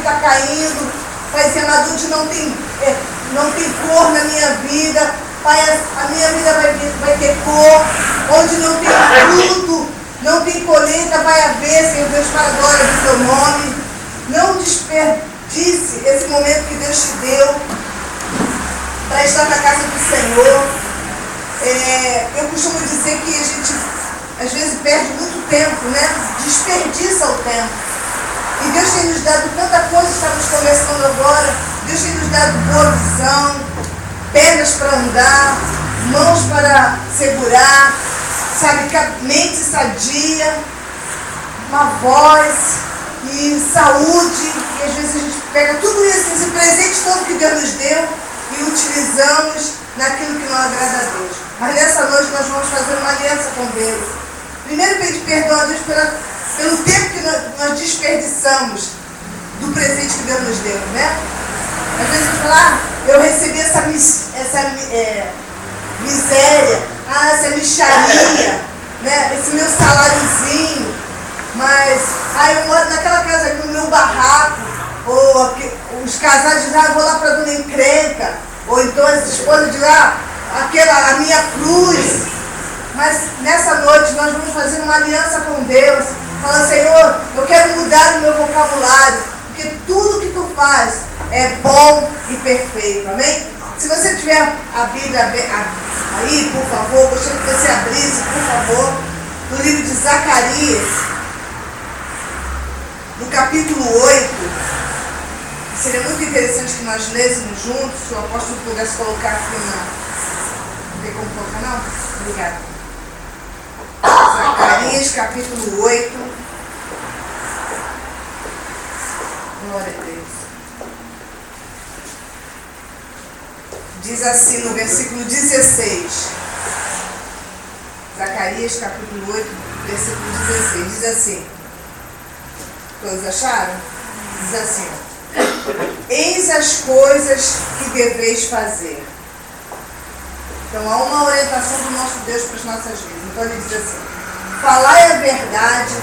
está caindo. Pai, esse amadute não tem cor na minha vida. Pai, a minha vida vai ter cor. Onde não tem fruto, não tem colheita, vai haver, Senhor Deus, para a glória do teu nome. Não desperdice esse momento que Deus te deu para estar na casa do Senhor. Eu costumo dizer que a gente às vezes perde muito tempo, né? Desperdiça o tempo. E Deus tem nos dado tanta coisa, estamos conversando agora. Deus tem nos dado boa visão, pernas para andar, mãos para segurar, sabe, mente sadia, uma voz e saúde. E às vezes a gente pega tudo isso, esse presente todo que Deus nos deu e utilizamos naquilo que não agrada a Deus. Mas nessa noite nós vamos fazer uma aliança com Deus. Primeiro pedir perdão a Deus pelo tempo que nós desperdiçamos do presente que Deus nos deu, né? Às vezes a gente fala, eu recebi essa miséria, essa mixaria, né? Esse meu saláriozinho, mas eu moro naquela casa aqui no meu barraco, ou os casais dizem, vou lá para a dona encrenca, ou então as esposas dizem, a minha cruz. Mas nessa noite nós vamos fazer uma aliança com Deus, falando, Senhor, eu quero mudar o meu vocabulário, porque tudo que tu faz é bom e perfeito, amém? Se você tiver a Bíblia aí, por favor, gostaria que você abrisse, por favor, no livro de Zacarias, no capítulo 8, seria muito interessante que nós lêssemos juntos, se o apóstolo pudesse colocar aqui não tem como colocar não? Obrigada. Zacarias, capítulo 8. Glória a Deus. Diz assim no versículo 16. Zacarias, capítulo 8, versículo 16. Diz assim. Todos acharam? Diz assim. Eis as coisas que deveis fazer. Então há uma orientação do nosso Deus para as nossas vidas. Então ele diz assim, falai a verdade,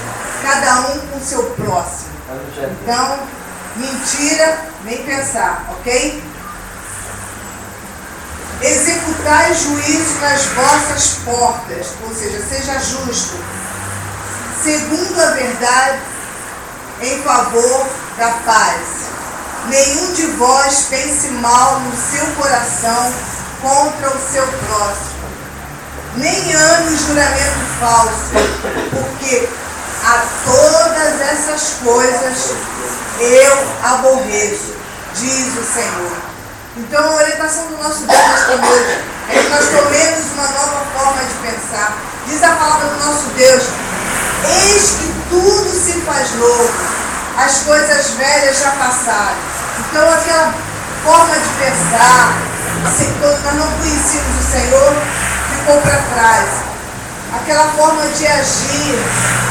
cada um com o seu próximo. Então, mentira, nem pensar, ok? Executai juízo nas vossas portas, ou seja, seja justo, segundo a verdade, em favor da paz. Nenhum de vós pense mal no seu coração contra o seu próximo. Nem ame o juramento falso, porque a todas essas coisas eu aborreço, diz o Senhor. Então a orientação do nosso Deus nesta noite é que nós tomemos uma nova forma de pensar. Diz a palavra do nosso Deus, eis que tudo se faz novo, as coisas velhas já passaram. Então aquela forma de pensar, quando nós não conhecíamos o Senhor, ficou para trás. Aquela forma de agir,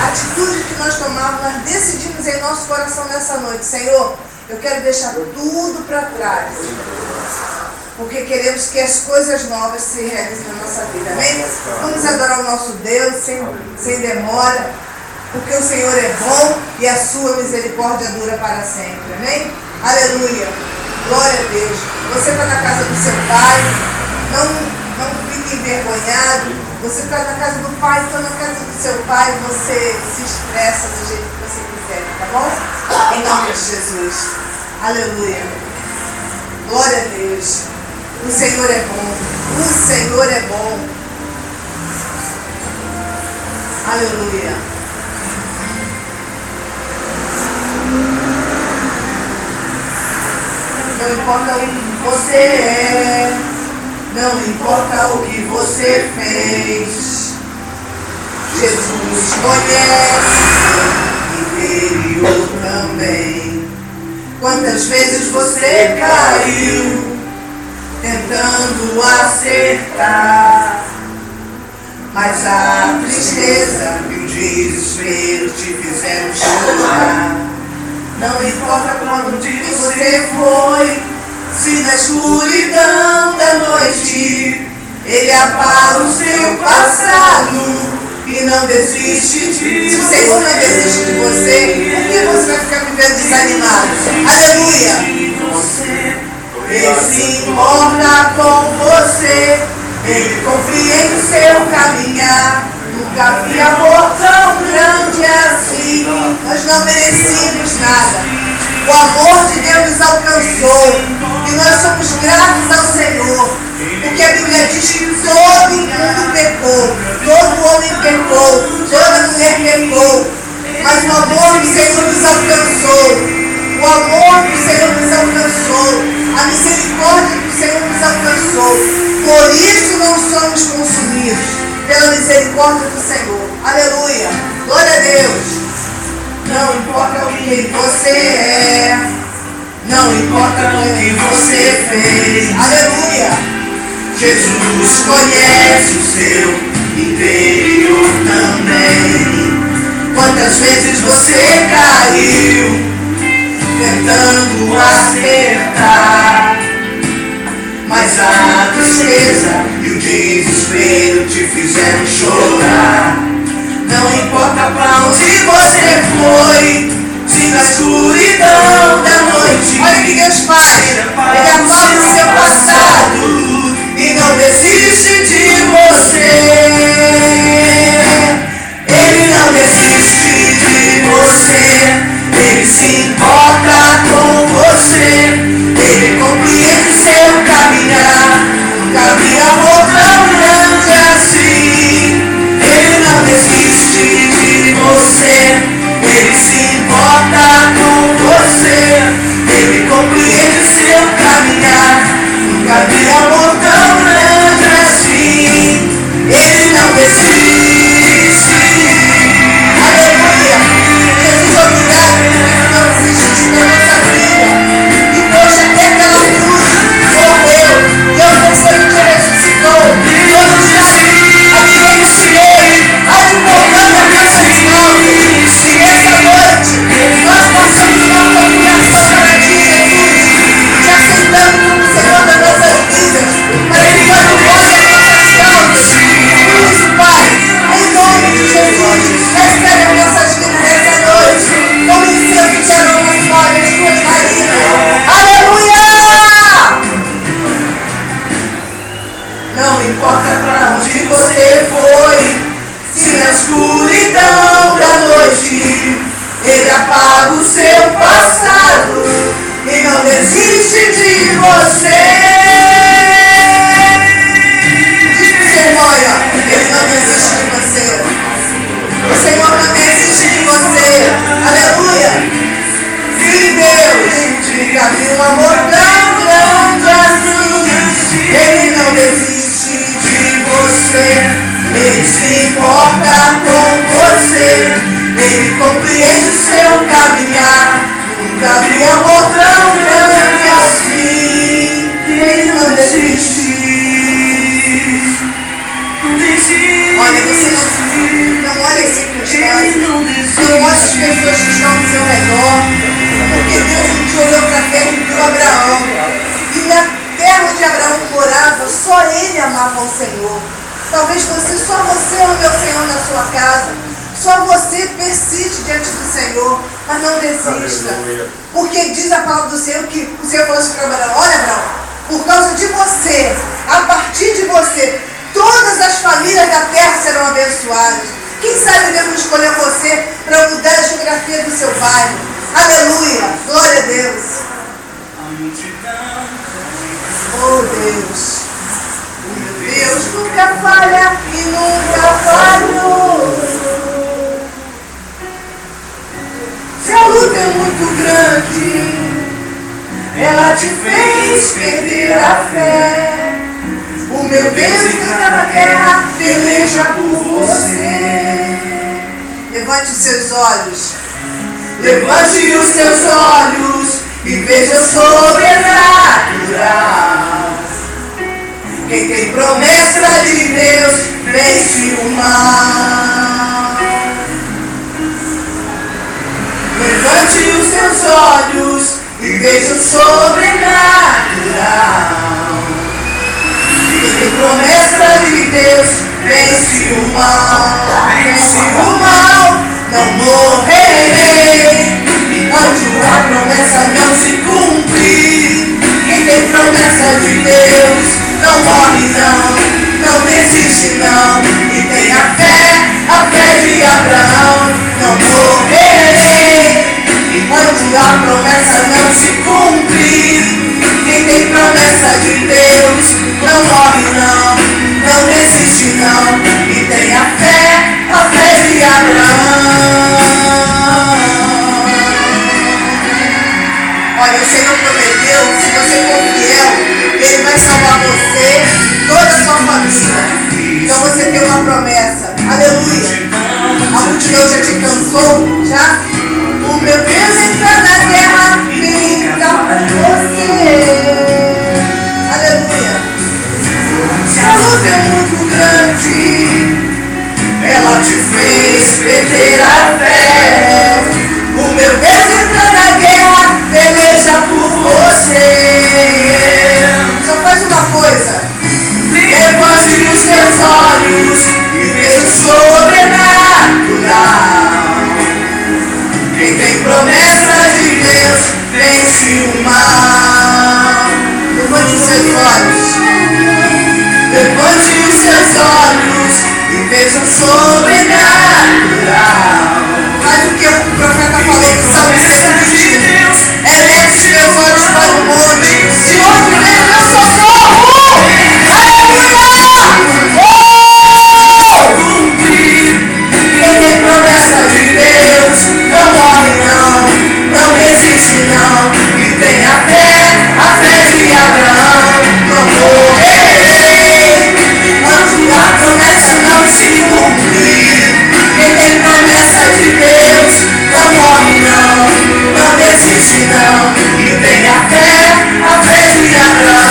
a atitude que nós tomávamos, nós decidimos em nosso coração nessa noite, Senhor, eu quero deixar tudo para trás, porque queremos que as coisas novas se realizem na nossa vida, amém? Vamos adorar o nosso Deus sem demora, porque o Senhor é bom e a sua misericórdia dura para sempre, amém? Aleluia, glória a Deus. Você está na casa do seu Pai, não fique envergonhado. Você está na casa do Pai, está na casa do seu Pai, você se expressa do jeito que você quiser, tá bom? Em nome de Jesus. Aleluia. Glória a Deus. O Senhor é bom. O Senhor é bom. Aleluia. Não importa o que você é, não importa o que você fez, Jesus conhece o interior também. Quantas vezes você caiu tentando acertar, mas a tristeza e o desespero te fizeram chorar. Não importa para onde você foi, se na escuridão da noite Ele apaga o seu passado, e não desiste. Se o Senhor não desiste de você, por que você vai ficar vivendo desanimado? Aleluia! Ele se importa com você, Ele confia em seu caminhar. Nunca vi amor tão grande assim. Nós não merecíamos nada. O amor de Deus nos alcançou e nós somos gratos ao Senhor, porque a Bíblia diz que todo mundo pecou, todo homem pecou, toda mulher pecou, mas o amor do Senhor nos alcançou. O amor do Senhor nos alcançou, a misericórdia do Senhor nos alcançou. Por isso não somos consumidos, pela misericórdia do Senhor. Aleluia, glória a Deus. Não importa o que você é, não importa o que você fez. Aleluia. Jesus conhece o seu interior também. Quantas vezes você caiu tentando acertar, mas a tristeza e o desespero te fizeram chorar. Não importa pra onde você foi, se na escuridão da noite. Olha o que Deus faz. Ele apaga o seu passado e não desiste de você. Ele não desiste de você. Ele se importa com você. Ele compreende seu caminhar. Nunca vi amor tão grande assim. Ele não desiste de você. Ele se importa com você. Ele compreende seu caminhar. Nunca vi amor tão grande assim. Ele não desiste. Aleluia. Jesus, obrigado porque não desiste da nossa vida. E poxa, até aquela cruz morreu. E eu não sei que ressuscitou. E eu não sei a que renunciei. Advogando a nossas mãos. E nessa noite nós passamos uma procuração para ti, Jesus, te aceitando como Senhor das nossas vidas, praticando glória às nossas causas. Por isso, Pai, em nome de Jesus, recebe as nossas vidas nessa noite, como incenso de aroma suave as tuas raízes. Aleluia! Não importa para onde você foi, se na escuridão da noite Ele apaga o seu passado e não desiste de você. Diz pro seu irmão, Ele não desiste de você. O Senhor não desiste de você. Aleluia. Filho de Deus, nunca vi um amor tão grande assim. Ele não desiste de você. Ele se importa com você. Ele compreende o seu caminhar. Nunca vi amor tão grande assim. Ele não desiste. Olha, você não olha as circunstâncias. Não olha as pessoas que estão ao seu redor. Porque Deus não te olhou para a terra e viu Abraão. E na terra onde Abraão morava, só ele amava o Senhor. Talvez só você ame ao Senhor na sua casa. Só você persiste diante do Senhor, mas não desista. Porque diz a palavra do Senhor que o Senhor falou assim para Abraão: olha, Abraão, por causa de você, a partir de você, todas as famílias da terra serão abençoadas. Quem sabe Deus não escolheu você para mudar a geografia do seu bairro. Aleluia, glória a Deus. Oh Deus, Deus nunca falha e nunca falhou. Se a luta é muito grande, ela te fez perder a fé. O meu Deus que está na terra peleja por você. Levante os seus olhos. Levante os seus olhos e veja o sobrenatural. Quem tem promessa de Deus vence o mal. Levante os seus olhos e veja o sobrenatural. Quem tem promessa de Deus vence o mal. a promessa não se cumpre. Quem tem promessa de Deus não morre não, não desiste não, e tem a fé de Abraão. Olha, o Senhor prometeu, se você for fiel, Ele vai salvar você, toda a sua família. Então você tem uma promessa. Aleluia. A multidão já te cansou? Já? O meu Deus entra na terra, pinta você. Aleluia. A luta é muito grande, ela te fez perder a fé. O meu Deus entra na guerra, peleja por você. Só faz uma coisa. Levante os teus olhos e veja o sobrenatural. Quem tem promessa de Deus vence o mal. Levante os seus olhos. Levante os seus olhos e veja o sobrenatural. Faz o que o profeta falou no Salmo 121. Eleve os teus olhos para o monte, de onde vem o meu socorro. Quem tem promessa de Deus não morre não, não resiste não, e tem a fé de Abraão. Não morrerei, onde a promessa não se cumprir. Quem tem promessa de Deus não morre não, não resiste não, e tem a fé de Abraão.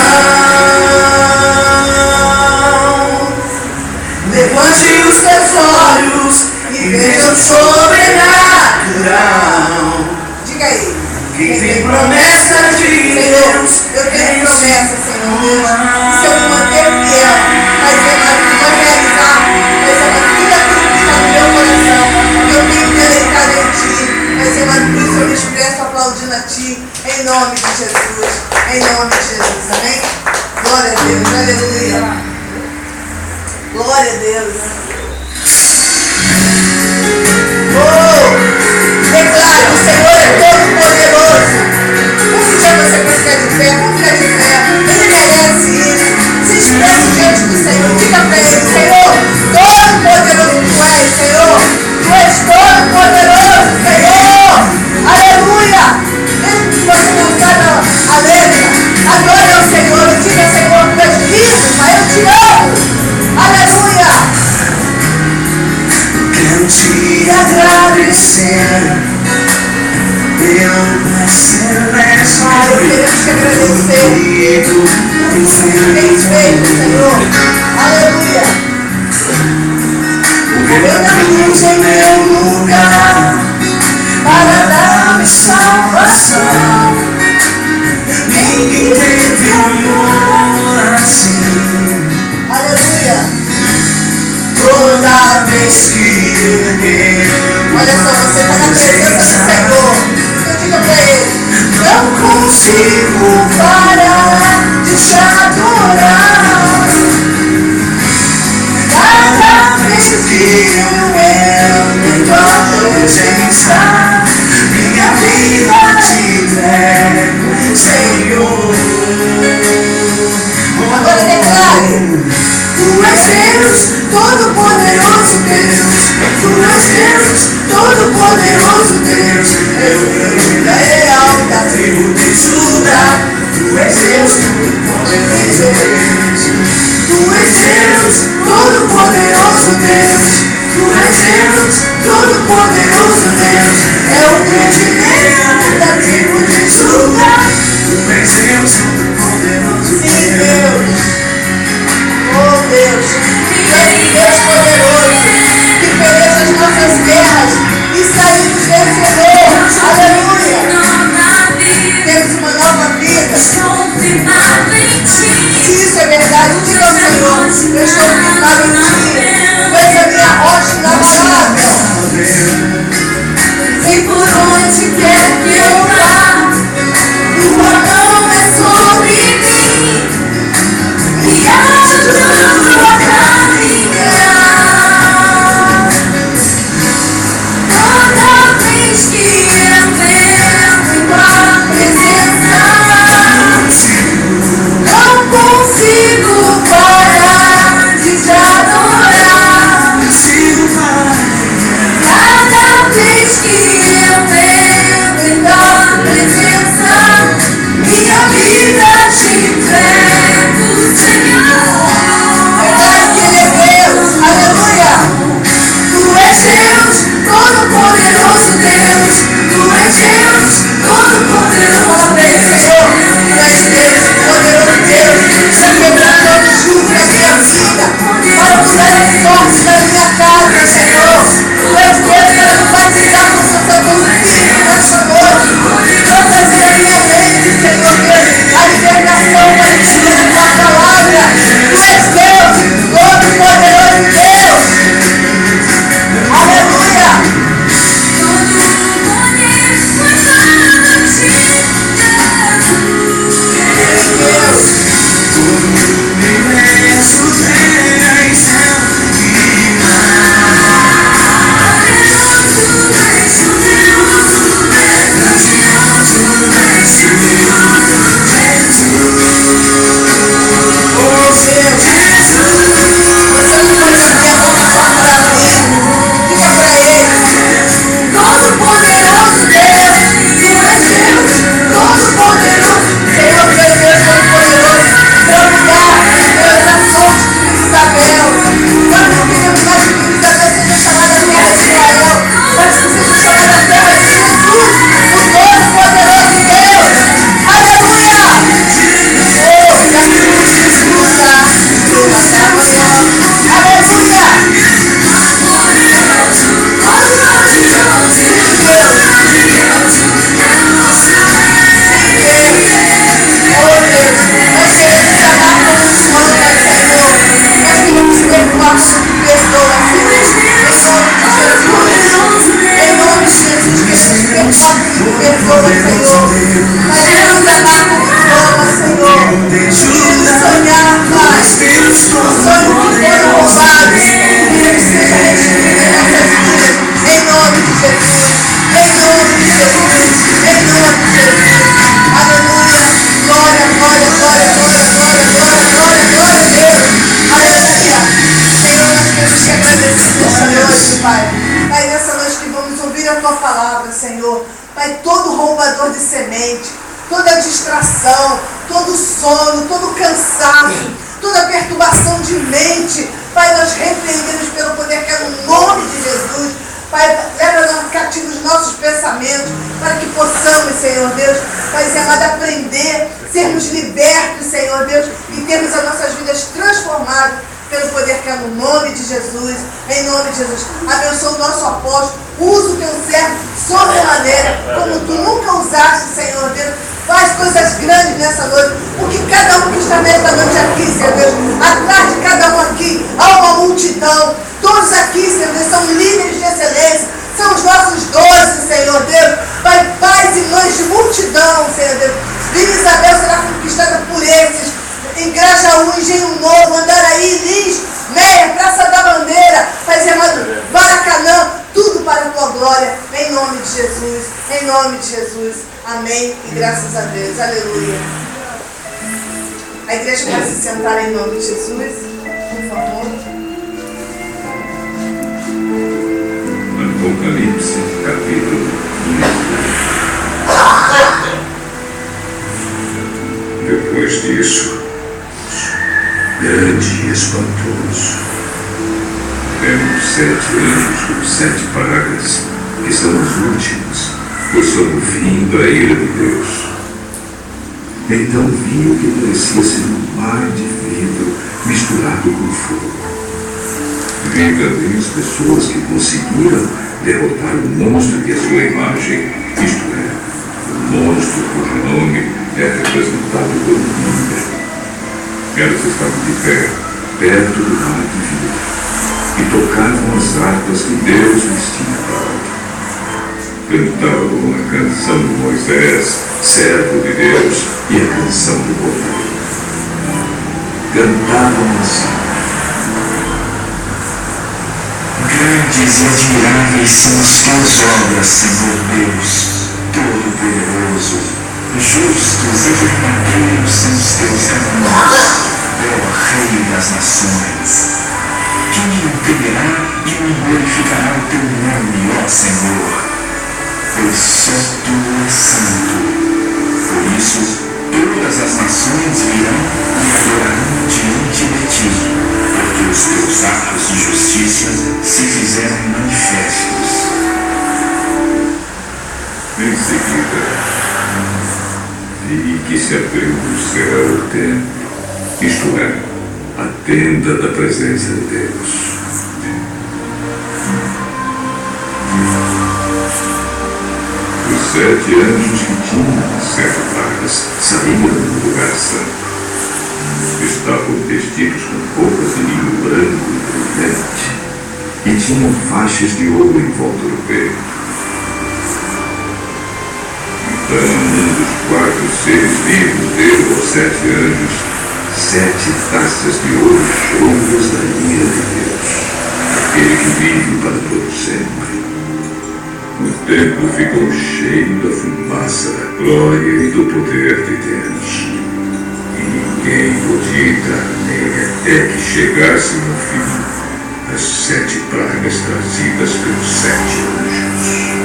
Levante os teus olhos e veja o sobrenatural. Diga aí. Quem tem promessa de Deus, eu tenho promessa, Senhor Deus. Se eu me manter fiel, vai realizar, vai ser tudo aquilo que está no meu coração. Eu tenho deleitado em Ti. Vai ser por isso eu me expresso aplaudindo a Ti, em nome de Jesus. Em nome de Jesus, amém? Glória a Deus, aleluia. Glória a Deus. Declare, o Senhor é todo poderoso. Um dia você pode ficar de pé, vamos ficar de pé. Ele merece isso. Se expresse diante do Senhor. Diga para Ele, Senhor, todo poderoso Tu és, Senhor. Tu és todo poderoso, Senhor. Aleluia. Mesmo que você não saiba a letra, adore ao Senhor e diga, Senhor, Tu és lindo, Pai, eu te amo. Aleluia. Quero te agradecer pelo excelente tudo que tens feito, Senhor. Aleluia. Eu não pus em meu lugar para dar-me salvação. Ninguém teve amor assim. Aleluia. Toda vez que eu olha só, você está na presença do Senhor. Então diga para Ele: não consigo parar de te adorar. Cada vez que eu me encontro sem estar, minha vida te entrego, Senhor. Agora declare: Tu és Deus, todo-poderoso Deus. Tu és Deus, todo-poderoso Deus. Eu leal da tribo de Judá. Tu és Deus, todo-poderoso Deus. Tu és Deus, todo-poderoso Deus. Tu és Deus, todo-poderoso Deus. É o grande leão da tribo de Judá. Tu és Deus, todo-poderoso Deus. sim, Deus. Oh Deus, Tu és Deus poderoso, que fez as nossas guerras e saímos vencedores. Aleluia. Temos uma nova vida. Se isso é verdade, diga ao Senhor: eu estou firmado em Ti. Tu és a minha rocha inabalável. E por onde quer que eu vá, Tua mão é sobre semente, toda distração, todo sono, todo cansaço, toda perturbação de mente. Pai, nós repreendemos pelo poder que é no nome de Jesus. Pai, leva cativo os nossos pensamentos, para que possamos, Senhor Deus, Pai amado, aprender, sermos libertos, Senhor Deus, e termos as nossas vidas transformadas pelo poder que é no nome de Jesus. Em nome de Jesus. Abençoa o nosso apóstolo, usa o teu servo sobremaneira, como tu nunca usaste, Senhor Deus. Faz coisas grandes nessa noite, porque cada um que está nesta noite aqui, Senhor Deus, atrás de cada um aqui há uma multidão. Todos aqui, Senhor Deus, são líderes de excelência, são os nossos 12, Senhor Deus. Pai, pais e mães de multidão, Senhor Deus. Vila Isabel será conquistada por esses. Em Grajaú, Engenho Novo, Andaraí, Lins, Meia, Praça da Bandeira, Pai amado, Maracanã, tudo para a tua glória, em nome de Jesus, em nome de Jesus. Amém e graças a Deus. Aleluia. A igreja pode se sentar em nome de Jesus, por favor. Apocalipse, capítulo 1. Depois disso, grande e espantoso, vemos 7 anjos com 7 pragas, que são as últimas, pois são o fim da ira de Deus. Então vi o que parecia ser um mar de vidro misturado com fogo. Vi também as pessoas que conseguiram derrotar o monstro e a sua imagem, isto é, o monstro cujo nome é representado pelo número. Elas estavam de pé, perto do mar de vidro, e tocavam as harpas que Deus lhes tinha dado. Cantavam a canção de Moisés, servo de Deus, e a canção do Cordeiro. Cantavam assim: Grandes e admiráveis são as tuas obras, Senhor Deus, Todo-Poderoso. Justos e verdadeiros são os teus caminhos, ó Rei das Nações. Quem entenderá e glorificará o teu nome, ó Senhor? Pois só tu és santo. Por isso, todas as nações virão e adorarão diante de ti, porque os teus atos de justiça se fizeram manifestos. Em seguida, vi que se abriu do céu o templo, isto é, a tenda da presença de Deus. Os 7 anjos que tinham as 7 pragas saíram do lugar santo. Estavam vestidos com roupas de linho branco e brilhante, e tinham faixas de ouro em volta do peito. Então um dos 4 seres vivos deu aos 7 anjos 7 taças de ouro cheias da ira de Deus, aquele que vive para todo sempre. O templo ficou cheio da fumaça da glória e do poder de Deus. E ninguém podia entrar nele até que chegasse no fim as 7 pragas trazidas pelos 7 anjos.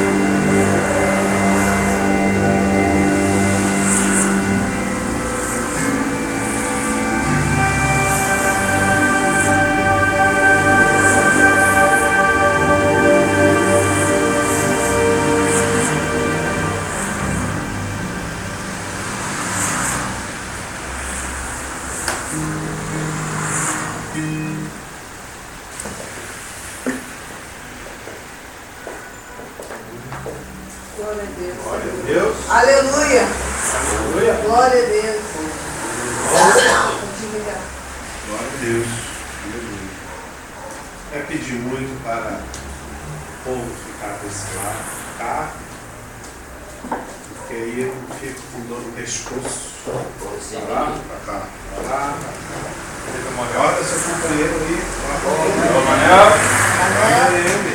Glória a Deus. Glória a Deus. Aleluia. Aleluia. Glória a Deus. Glória a Deus. Aleluia. É pedir muito para o povo ficar desse lado, tá? Porque aí eu não fico com dor no pescoço. Pra lá, pra cá, pra lá. Olha seu companheiro aí. Ô, Manel. Olha ele.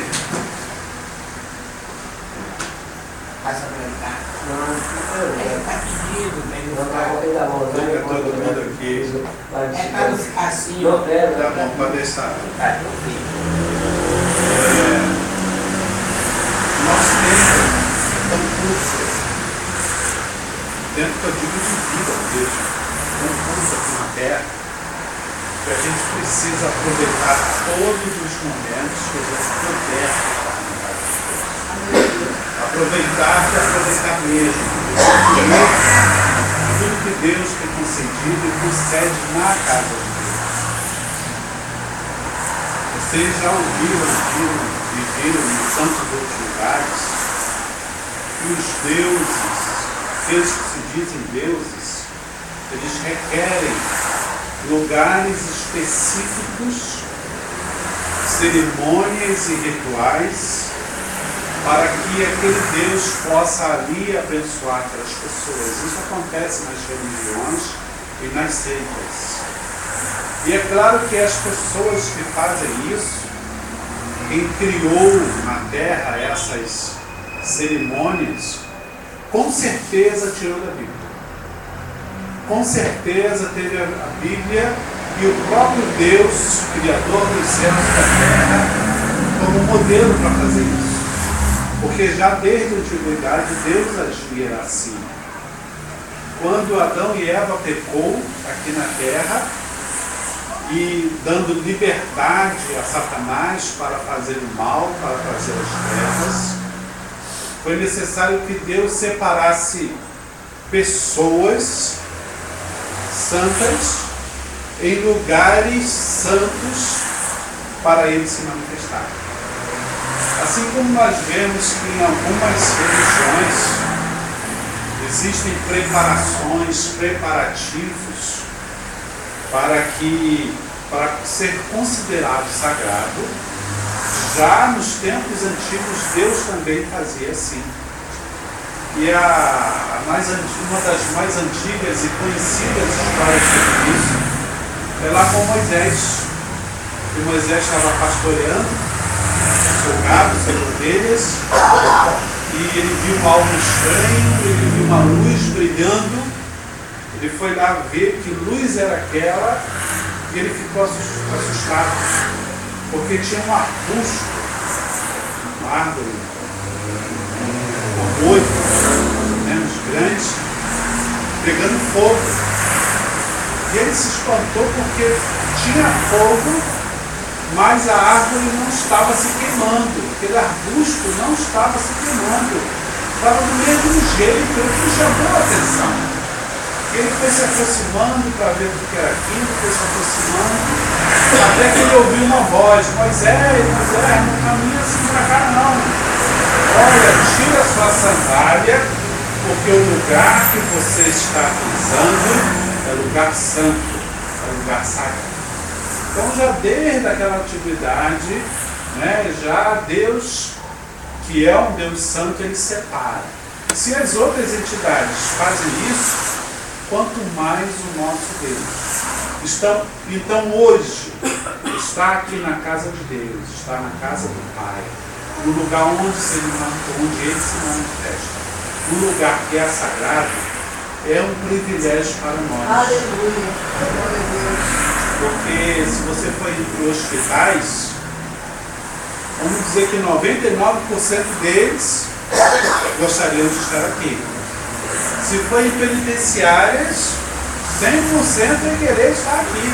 Fica todo mundo aqui. É para não ficar assim, ó. Tá bom, pode deixar. Nós temos tempo que eu digo de vida mesmo, confuso aqui na Terra, que a gente precisa aproveitar todos os momentos que a gente puder estar na casa de Deus. Aproveitar e aproveitar mesmo. Tudo que Deus tem concedido e concede na casa de Deus. Vocês já ouviram e viram em tantos outros lugares que os deuses, aqueles que se dizem deuses, eles requerem lugares específicos, cerimônias e rituais para que aquele Deus possa ali abençoar aquelas pessoas. Isso acontece nas religiões e nas seitas. E é claro que as pessoas que fazem isso, quem criou na Terra essas cerimônias, com certeza tirou da Bíblia. Com certeza teve a Bíblia e o próprio Deus, Criador dos céus e da terra, como modelo para fazer isso. Porque já desde a antiguidade Deus agia assim. Quando Adão e Eva pecou aqui na terra, e dando liberdade a Satanás para fazer o mal, para fazer as trevas, foi necessário que Deus separasse pessoas santas em lugares santos para ele se manifestar. Assim como nós vemos que em algumas religiões existem preparativos para ser considerado sagrado, já nos tempos antigos Deus também fazia assim. E uma das mais antigas e conhecidas histórias sobre isso é lá com Moisés. E Moisés estava pastoreando seu gado, suas ovelhas, e ele viu algo estranho, ele viu uma luz brilhando, ele foi lá ver que luz era aquela, e ele ficou assustado, porque tinha um arbusto, uma árvore, um boi, menos grande, pegando fogo. E ele se espantou porque tinha fogo, mas a árvore não estava se queimando, aquele arbusto não estava se queimando, estava do mesmo jeito, ele chamou a atenção. Ele foi se aproximando para ver o que era aquilo, foi se aproximando, até que ele ouviu uma voz: Moisés, não caminha assim para cá não. Olha, tira a sua sandália, porque o lugar que você está pisando é lugar santo, é lugar sagrado. Então já desde aquela antiguidade, já Deus, que é um Deus santo, ele separa. Se as outras entidades fazem isso, quanto mais o nosso Deus. Então hoje, está aqui na casa de Deus, está na casa do Pai, no lugar onde ele se manifesta, no lugar que é sagrado, é um privilégio para nós. Aleluia. Porque se você for em hospitais, vamos dizer que 99% deles gostariam de estar aqui. Se for em penitenciárias, 100% vai querer estar aqui.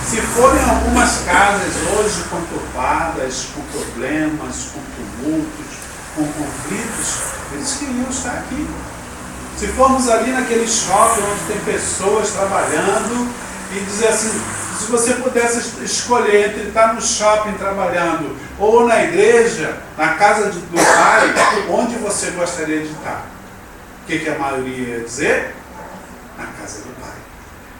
Se forem algumas casas hoje conturbadas, com problemas, com tumultos, com conflitos, eles queriam estar aqui. Se formos ali naquele shopping onde tem pessoas trabalhando e dizer assim, se você pudesse escolher entre estar no shopping trabalhando ou na igreja, na casa do Pai, onde você gostaria de estar? O que a maioria ia dizer? Na casa do Pai.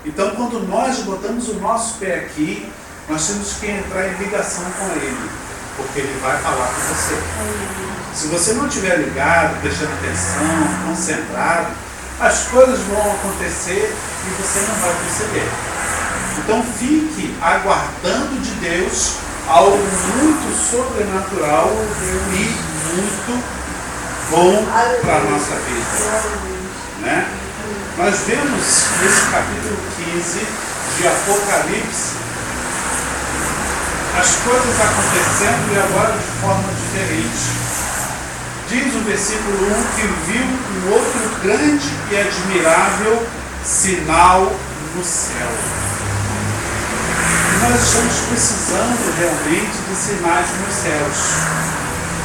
Então, quando nós botamos o nosso pé aqui, nós temos que entrar em ligação com Ele, porque Ele vai falar com você. Se você não estiver ligado, prestando atenção, concentrado, as coisas vão acontecer e você não vai perceber. Então, fique aguardando de Deus algo muito sobrenatural e muito bom para a nossa vida. Nós vemos nesse capítulo 15 de Apocalipse as coisas acontecendo e agora de forma diferente. Diz o versículo 1 que viu um outro grande e admirável sinal no céu. E nós estamos precisando realmente de sinais nos céus.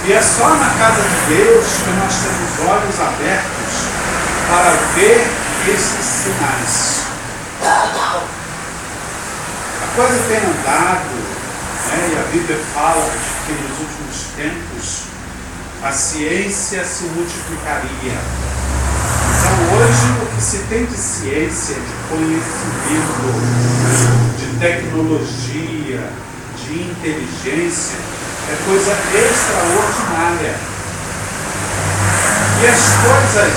E é só na casa de Deus que nós temos olhos abertos para ver esses sinais. A coisa tem andado, né, e a Bíblia fala que nos últimos tempos a ciência se multiplicaria. Então hoje o que se tem de ciência, de conhecimento, de tecnologia, de inteligência, é coisa extraordinária. E as coisas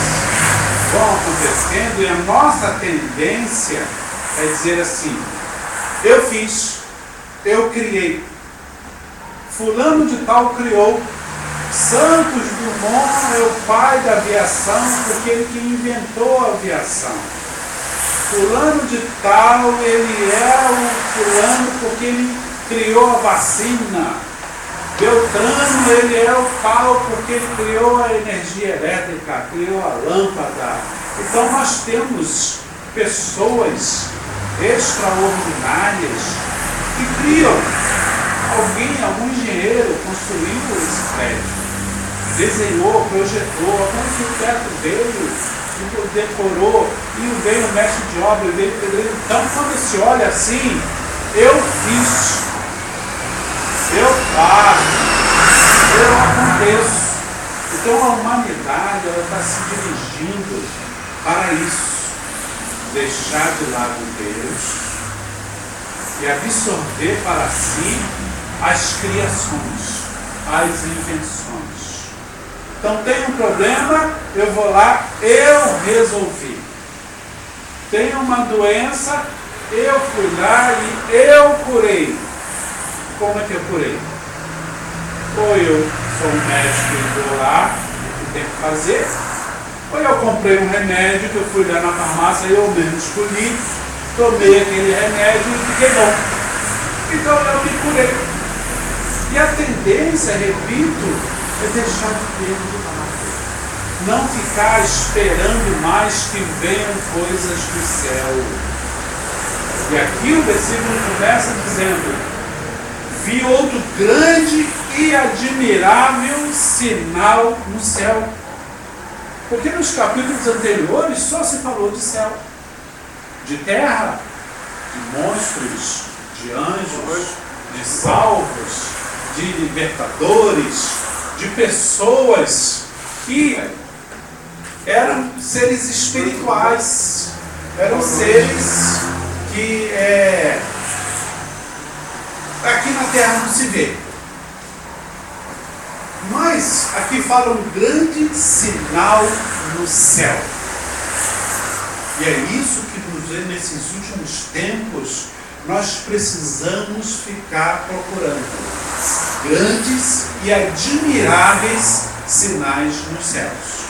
vão acontecendo e a nossa tendência é dizer assim: eu fiz, eu criei, fulano de tal criou, Santos Dumont é o pai da aviação porque ele que inventou a aviação. Fulano de tal, ele é o fulano porque ele criou a vacina. Beltrano, ele é o tal porque ele criou a energia elétrica, criou a lâmpada. Então nós temos pessoas extraordinárias que criam. Algum engenheiro construiu esse prédio, desenhou, projetou, algum arquiteto veio, decorou, e veio o mestre de obra, veio o pedreiro. Então quando se olha assim, eu fiz, eu faço, eu aconteço. Então a humanidade está se dirigindo para isso, deixar de lado Deus e absorver para si as criações, as invenções. Então tem um problema, eu vou lá, eu resolvi. Tem uma doença, eu fui lá e eu curei. Como é que eu curei? Ou eu sou um médico e vou lá, o que tem que fazer, ou eu comprei um remédio que eu fui lá na farmácia e eu mesmo escolhi, tomei aquele remédio e fiquei bom. Então eu me curei. E a tendência, repito, é deixar de ter de lado. Não ficar esperando mais que venham coisas do céu. E aqui o versículo começa dizendo: vi outro grande e admirável sinal no céu. Porque nos capítulos anteriores só se falou de céu, de terra, de monstros, de anjos, de salvos, de libertadores, de pessoas que eram seres espirituais, eram seres que aqui na terra não se vê. Mas aqui fala um grande sinal no céu. E é isso que nesses últimos tempos nós precisamos ficar procurando. Grandes e admiráveis sinais nos céus.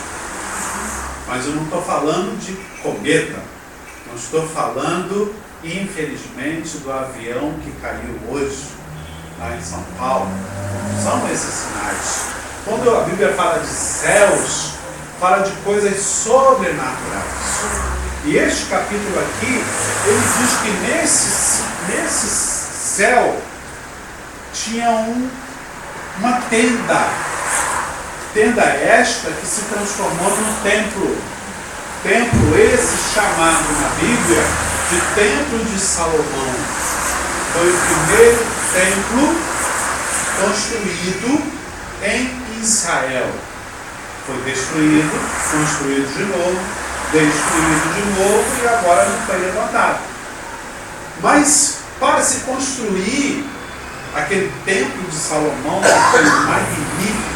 Mas eu não estou falando de cometa. Não estou falando, infelizmente, do avião que caiu hoje lá em São Paulo. Não são esses sinais. Quando a Bíblia fala de céus, fala de coisas sobrenaturais. E este capítulo aqui, ele diz que nesse céu tinha uma tenda. Tenda esta que se transformou num templo. Templo esse chamado na Bíblia de Templo de Salomão. Foi o primeiro templo construído em Israel. Foi destruído, construído de novo, destruído de novo e agora não foi levantado. Mas para se construir aquele templo de Salomão, que foi magnífico,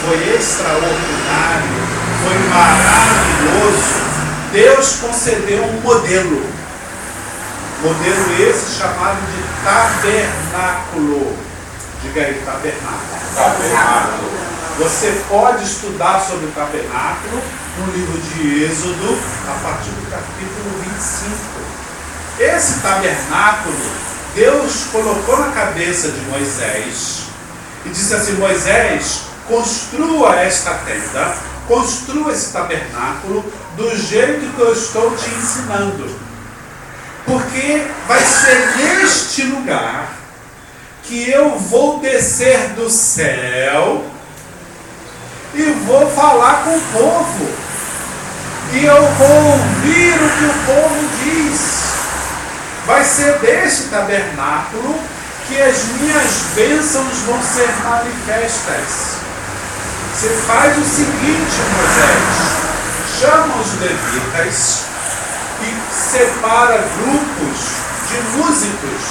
foi extraordinário, foi maravilhoso, Deus concedeu um modelo esse chamado de tabernáculo. Diga aí, tabernáculo. Você pode estudar sobre o tabernáculo no livro de Êxodo, a partir do capítulo 25. Esse tabernáculo, Deus colocou na cabeça de Moisés e disse assim: Moisés, construa esta tenda, construa esse tabernáculo do jeito que eu estou te ensinando. Porque vai ser neste lugar que eu vou descer do céu e vou falar com o povo. E eu vou ouvir o que o povo diz. Vai ser deste tabernáculo que as minhas bênçãos vão ser manifestas. Você faz o seguinte, Moisés: chama os levitas e separa grupos de músicos.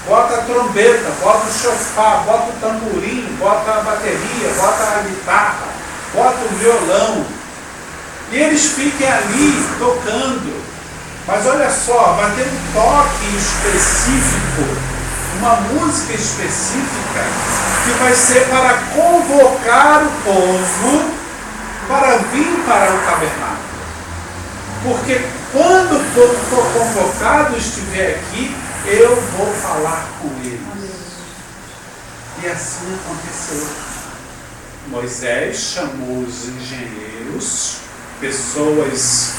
Bota a trombeta, bota o chofar, bota o tamborim, bota a bateria, bota a guitarra, bota o violão. E eles fiquem ali tocando. Mas olha só, vai ter um toque específico, uma música específica, que vai ser para convocar o povo para vir para o tabernáculo. Porque quando o povo for convocado, estiver aqui, eu vou falar com eles. E assim aconteceu. Moisés chamou os engenheiros, pessoas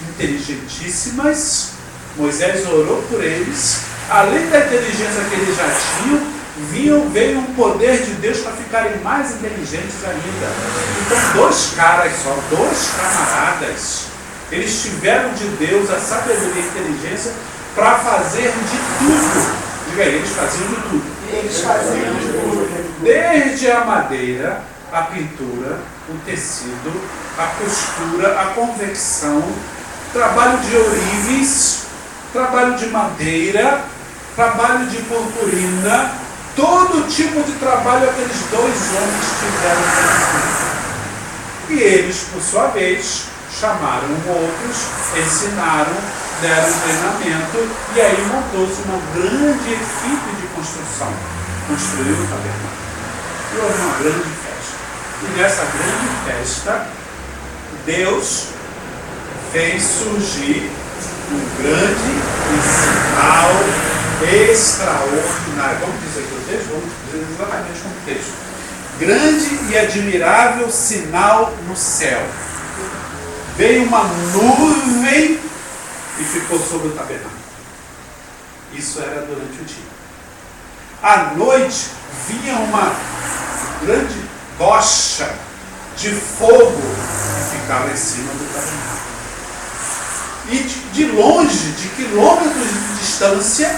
inteligentíssimas. Moisés orou por eles. Além da inteligência que eles já tinham, veio um poder de Deus para ficarem mais inteligentes ainda. Então, dois camaradas, eles tiveram de Deus a sabedoria e a inteligência para fazer de tudo. Diga aí, eles faziam de tudo. Eles faziam de tudo. Desde a madeira, a pintura, o tecido, a costura, a convecção, trabalho de ourives, trabalho de madeira, trabalho de purpurina, todo tipo de trabalho aqueles dois homens tiveram feito. E eles, por sua vez, chamaram outros, ensinaram, deram treinamento, e aí montou-se uma grande equipe de construção. Construiu o tabernáculo. E houve uma grande festa. E nessa grande festa, Deus fez surgir um grande sinal extraordinário. Vamos dizer aqui o texto? Vamos dizer exatamente como o texto. Grande e admirável sinal no céu. Veio uma nuvem e ficou sobre o tabernáculo. Isso era durante o dia. À noite vinha uma grande tocha de fogo que ficava em cima do tabernáculo. E de longe, de quilômetros de distância,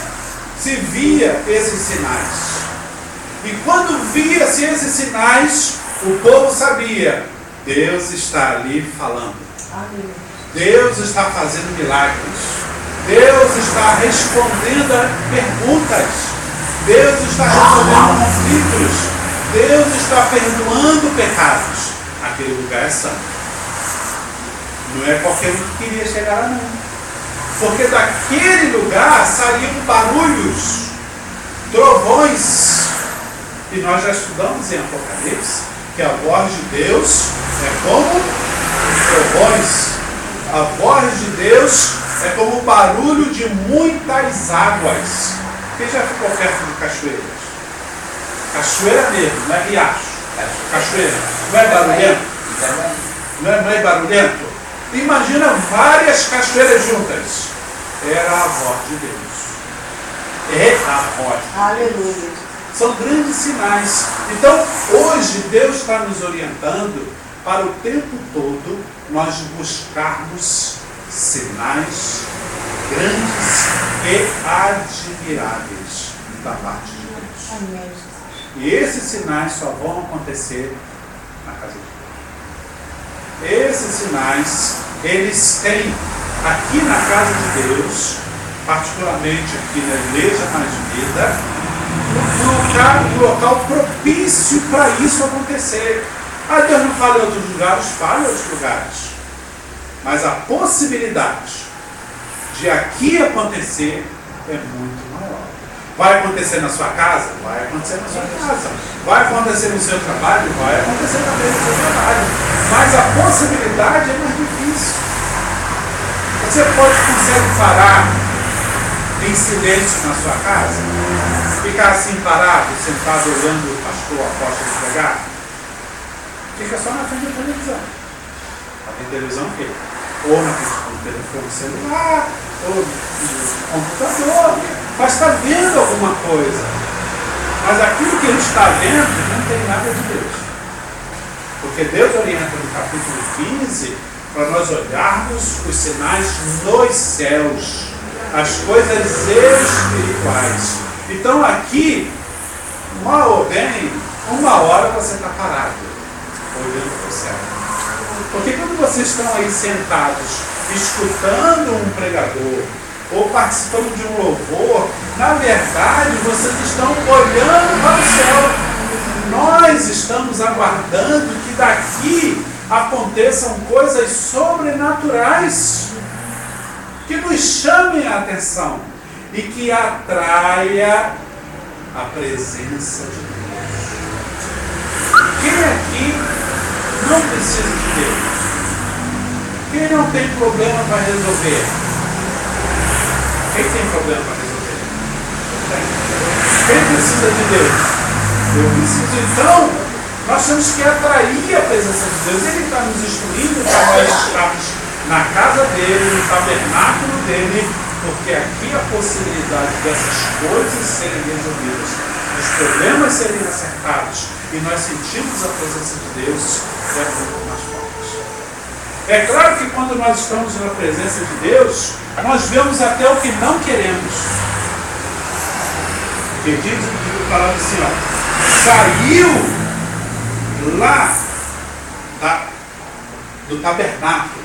se via esses sinais. E quando via-se esses sinais, o povo sabia: Deus está ali falando. Deus está fazendo milagres. Deus está respondendo a perguntas. Deus está resolvendo conflitos. Deus está perdoando pecados. Aquele lugar é santo. Não é qualquer um que queria chegar lá, não. Porque daquele lugar saíam barulhos, trovões. E nós já estudamos em Apocalipse que a voz de Deus é como trovões. A voz de Deus é como o barulho de muitas águas. Quem já ficou perto de cachoeiras? Cachoeira mesmo, não é riacho. Cachoeira. Não é barulhento? Não é barulhento? Imagina várias cachoeiras juntas. Era a voz de Deus. É a voz de Deus. Aleluia. São grandes sinais. Então, hoje Deus está nos orientando para o tempo todo nós buscarmos sinais grandes e admiráveis da parte de Deus. Amém. E esses sinais só vão acontecer na casa de Deus. Esses sinais, eles têm aqui na casa de Deus, particularmente aqui na Igreja Mais Vida, um local propício para isso acontecer. Deus não fala em outros lugares, fala em outros lugares. Mas a possibilidade de aqui acontecer é muito maior. Vai acontecer na sua casa? Vai acontecer na sua casa. Vai acontecer no seu trabalho? Vai acontecer também no seu trabalho. Mas a possibilidade é mais difícil. Você consegue parar em silêncio na sua casa? Ficar assim parado, sentado olhando o pastor ou a apóstolo pregar? Fica só na frente da televisão. A televisão o quê? Ou na frente do telefone celular, ou no computador. Mas está vendo alguma coisa. Mas aquilo que ele está vendo não tem nada de Deus. Porque Deus orienta no capítulo 15 para nós olharmos os sinais nos céus, as coisas espirituais. Então aqui, mal ou bem, uma hora você está parado, olhando para o céu. Porque quando vocês estão aí sentados, escutando um pregador, ou participando de um louvor, na verdade vocês estão olhando para o céu. Nós estamos aguardando que daqui aconteçam coisas sobrenaturais que nos chamem a atenção e que atraia a presença de Deus. Quem aqui não precisa de Deus? Quem não tem problema para resolver? Quem tem problema para resolver? Quem precisa de Deus? Eu preciso. Então, nós temos que atrair a presença de Deus. Ele está nos instruindo para nós estarmos na casa dele, no tabernáculo dele, porque aqui a possibilidade dessas coisas serem resolvidas, os problemas serem acertados e nós sentimos a presença de Deus é muito mais forte. É claro que quando nós estamos na presença de Deus, nós vemos até o que não queremos. Porque diz o palavra assim, ó, saiu lá do tabernáculo,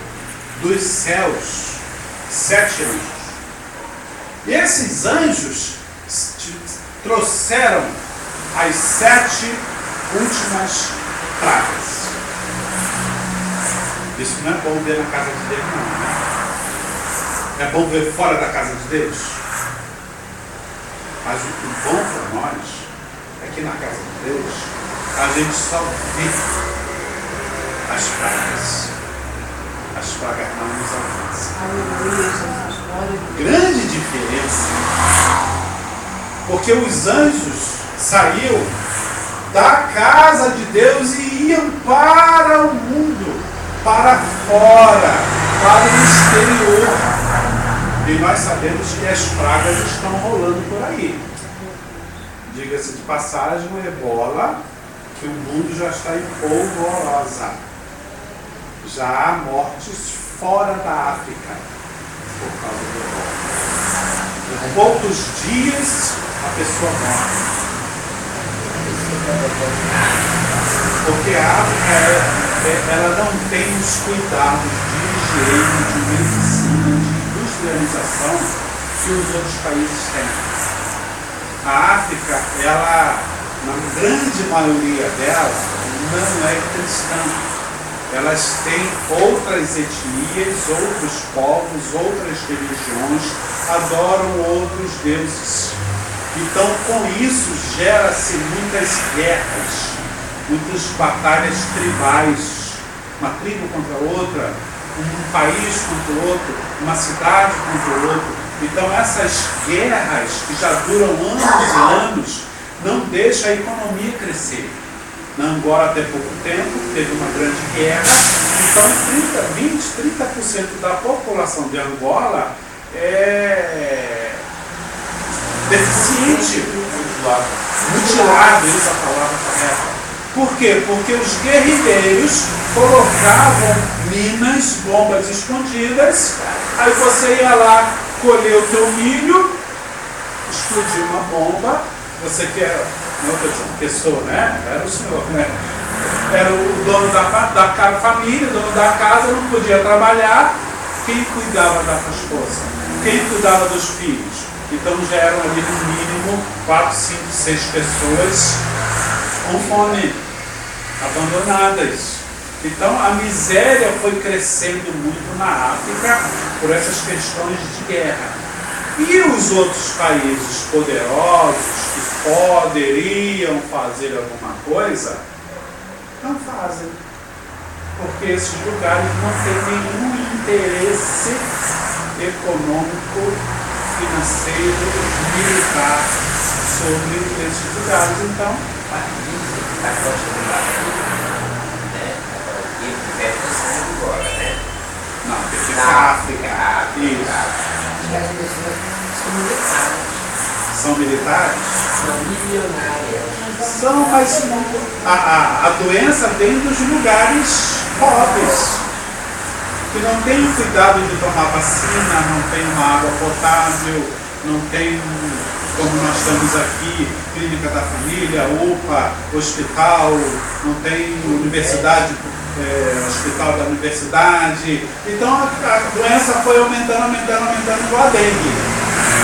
dos céus, 7 anjos. E esses anjos trouxeram as 7 últimas pragas. Isso não é bom ver na casa de Deus, não, né? É bom ver fora da casa de Deus. Mas o bom para nós é que na casa de Deus a gente só vê as pragas. As pragas não nos alcançam. Grande diferença. Porque os anjos saíram da casa de Deus e iam para o mundo, para fora, para o exterior. E nós sabemos que as pragas estão rolando por aí. Diga-se de passagem, o ebola, que o mundo já está em polvorosa. Já há mortes fora da África por causa do ebola. Em poucos dias a pessoa morre. Porque a África ela não tem os cuidados de higiene, de medicina, de industrialização que os outros países têm. A África, ela, na grande maioria dela, não é cristã. Elas têm outras etnias, outros povos, outras religiões, adoram outros deuses. Então, com isso, gera-se muitas guerras, muitas batalhas tribais, uma tribo contra outra, um país contra o outro, uma cidade contra o outro. Então, essas guerras, que já duram anos e anos, não deixam a economia crescer. Na Angola, até pouco tempo, teve uma grande guerra. Então, 30% da população de Angola é deficiente, mutilado, essa é a palavra correta. Por quê? Porque os guerrilheiros colocavam minas, bombas escondidas, aí você ia lá colher o teu milho, explodiu uma bomba, você que era outra pessoa, né? Era o senhor, né? Era o dono da família, o dono da casa, não podia trabalhar. Quem cuidava da esposa? Quem cuidava dos filhos? Então já eram ali no mínimo 4, 5, 6 pessoas com fome, abandonadas. Então a miséria foi crescendo muito na África por essas questões de guerra. E os outros países poderosos que poderiam fazer alguma coisa, não fazem. Porque esses lugares não têm nenhum interesse econômico financeiro, militar sobre esses lugares. Então, Está continuando, né? E perto da São agora, né? não, tem que ser África. Isso. E as pessoas são militares. São militares? São milionárias. São, mas a doença vem dos lugares pobres, que não tem cuidado de tomar vacina, não tem uma água potável, não tem, como nós estamos aqui, clínica da família, UPA, hospital, não tem universidade, hospital da universidade. Então a doença foi aumentando igual a dengue.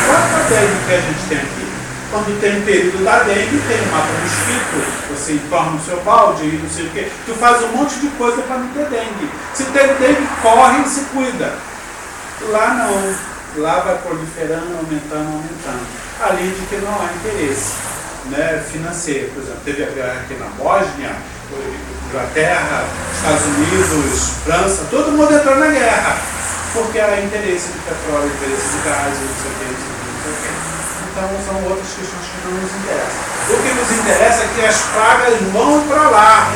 Qual é a dengue que a gente tem aqui? Quando tem período da dengue, tem mata mosquito, você entorna o seu balde e não sei o quê. Tu faz um monte de coisa para não ter dengue. Se tem dengue, corre e se cuida. Lá não. Lá vai proliferando, aumentando. Além de que não há interesse, né, financeiro. Por exemplo, teve a guerra aqui na Bósnia, Inglaterra, Estados Unidos, França, todo mundo entrou na guerra. Porque há interesse de petróleo, interesse de gás, não sei o quê, não sei o quê. Então são outras questões que não nos interessam. O que nos interessa é que as pragas vão para lá.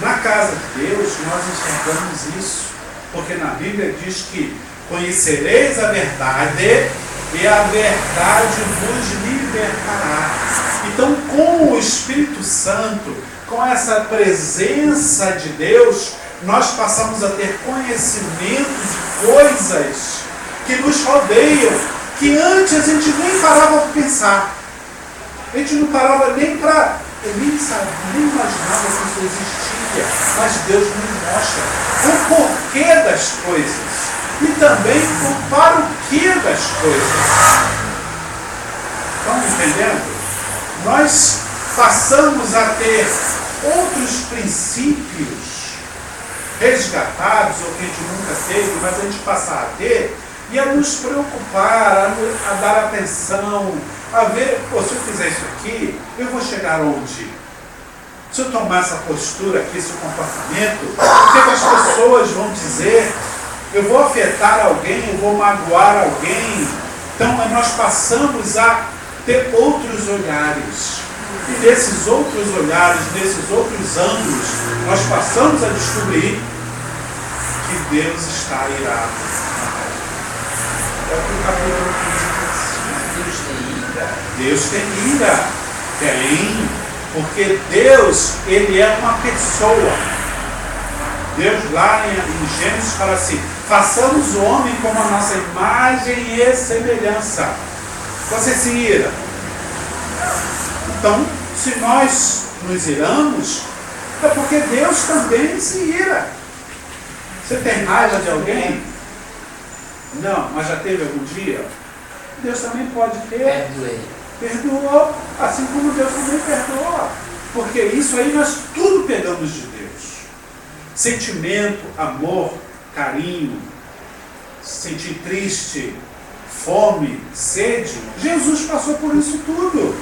Na casa de Deus, nós enxergamos isso. Porque na Bíblia diz que conhecereis a verdade e a verdade vos libertará. Então, com o Espírito Santo, com essa presença de Deus, nós passamos a ter conhecimento de coisas que nos rodeiam, que antes a gente nem parava para pensar. A gente não parava nem para... Eu nem sabia, nem imaginava que isso existia, mas Deus nos mostra o porquê das coisas e também o para o que das coisas. Estão entendendo? Nós passamos a ter outros princípios resgatados, ou que a gente nunca teve, mas a gente passa a ter, e a nos preocupar, a dar atenção, a ver, se eu fizer isso aqui, eu vou chegar onde? Se eu tomar essa postura aqui, esse comportamento, o que as pessoas vão dizer? Eu vou afetar alguém, eu vou magoar alguém. Então nós passamos a ter outros olhares. E desses outros olhares, desses outros ângulos, nós passamos a descobrir que Deus está irado. É o que o capítulo 15 diz. Deus tem ira. Tem. Porque Deus, Ele é uma pessoa. Deus lá em Gênesis fala assim: façamos o homem como a nossa imagem e semelhança. Você se ira. Então, se nós nos iramos, é porque Deus também se ira. Você tem raiva de alguém? Não, mas já teve algum dia? Deus também pode ter. Perdoou, assim como Deus também perdoa. Porque isso aí nós tudo pegamos de Deus. Sentimento, amor, carinho, sentir triste, fome, sede. Jesus passou por isso tudo.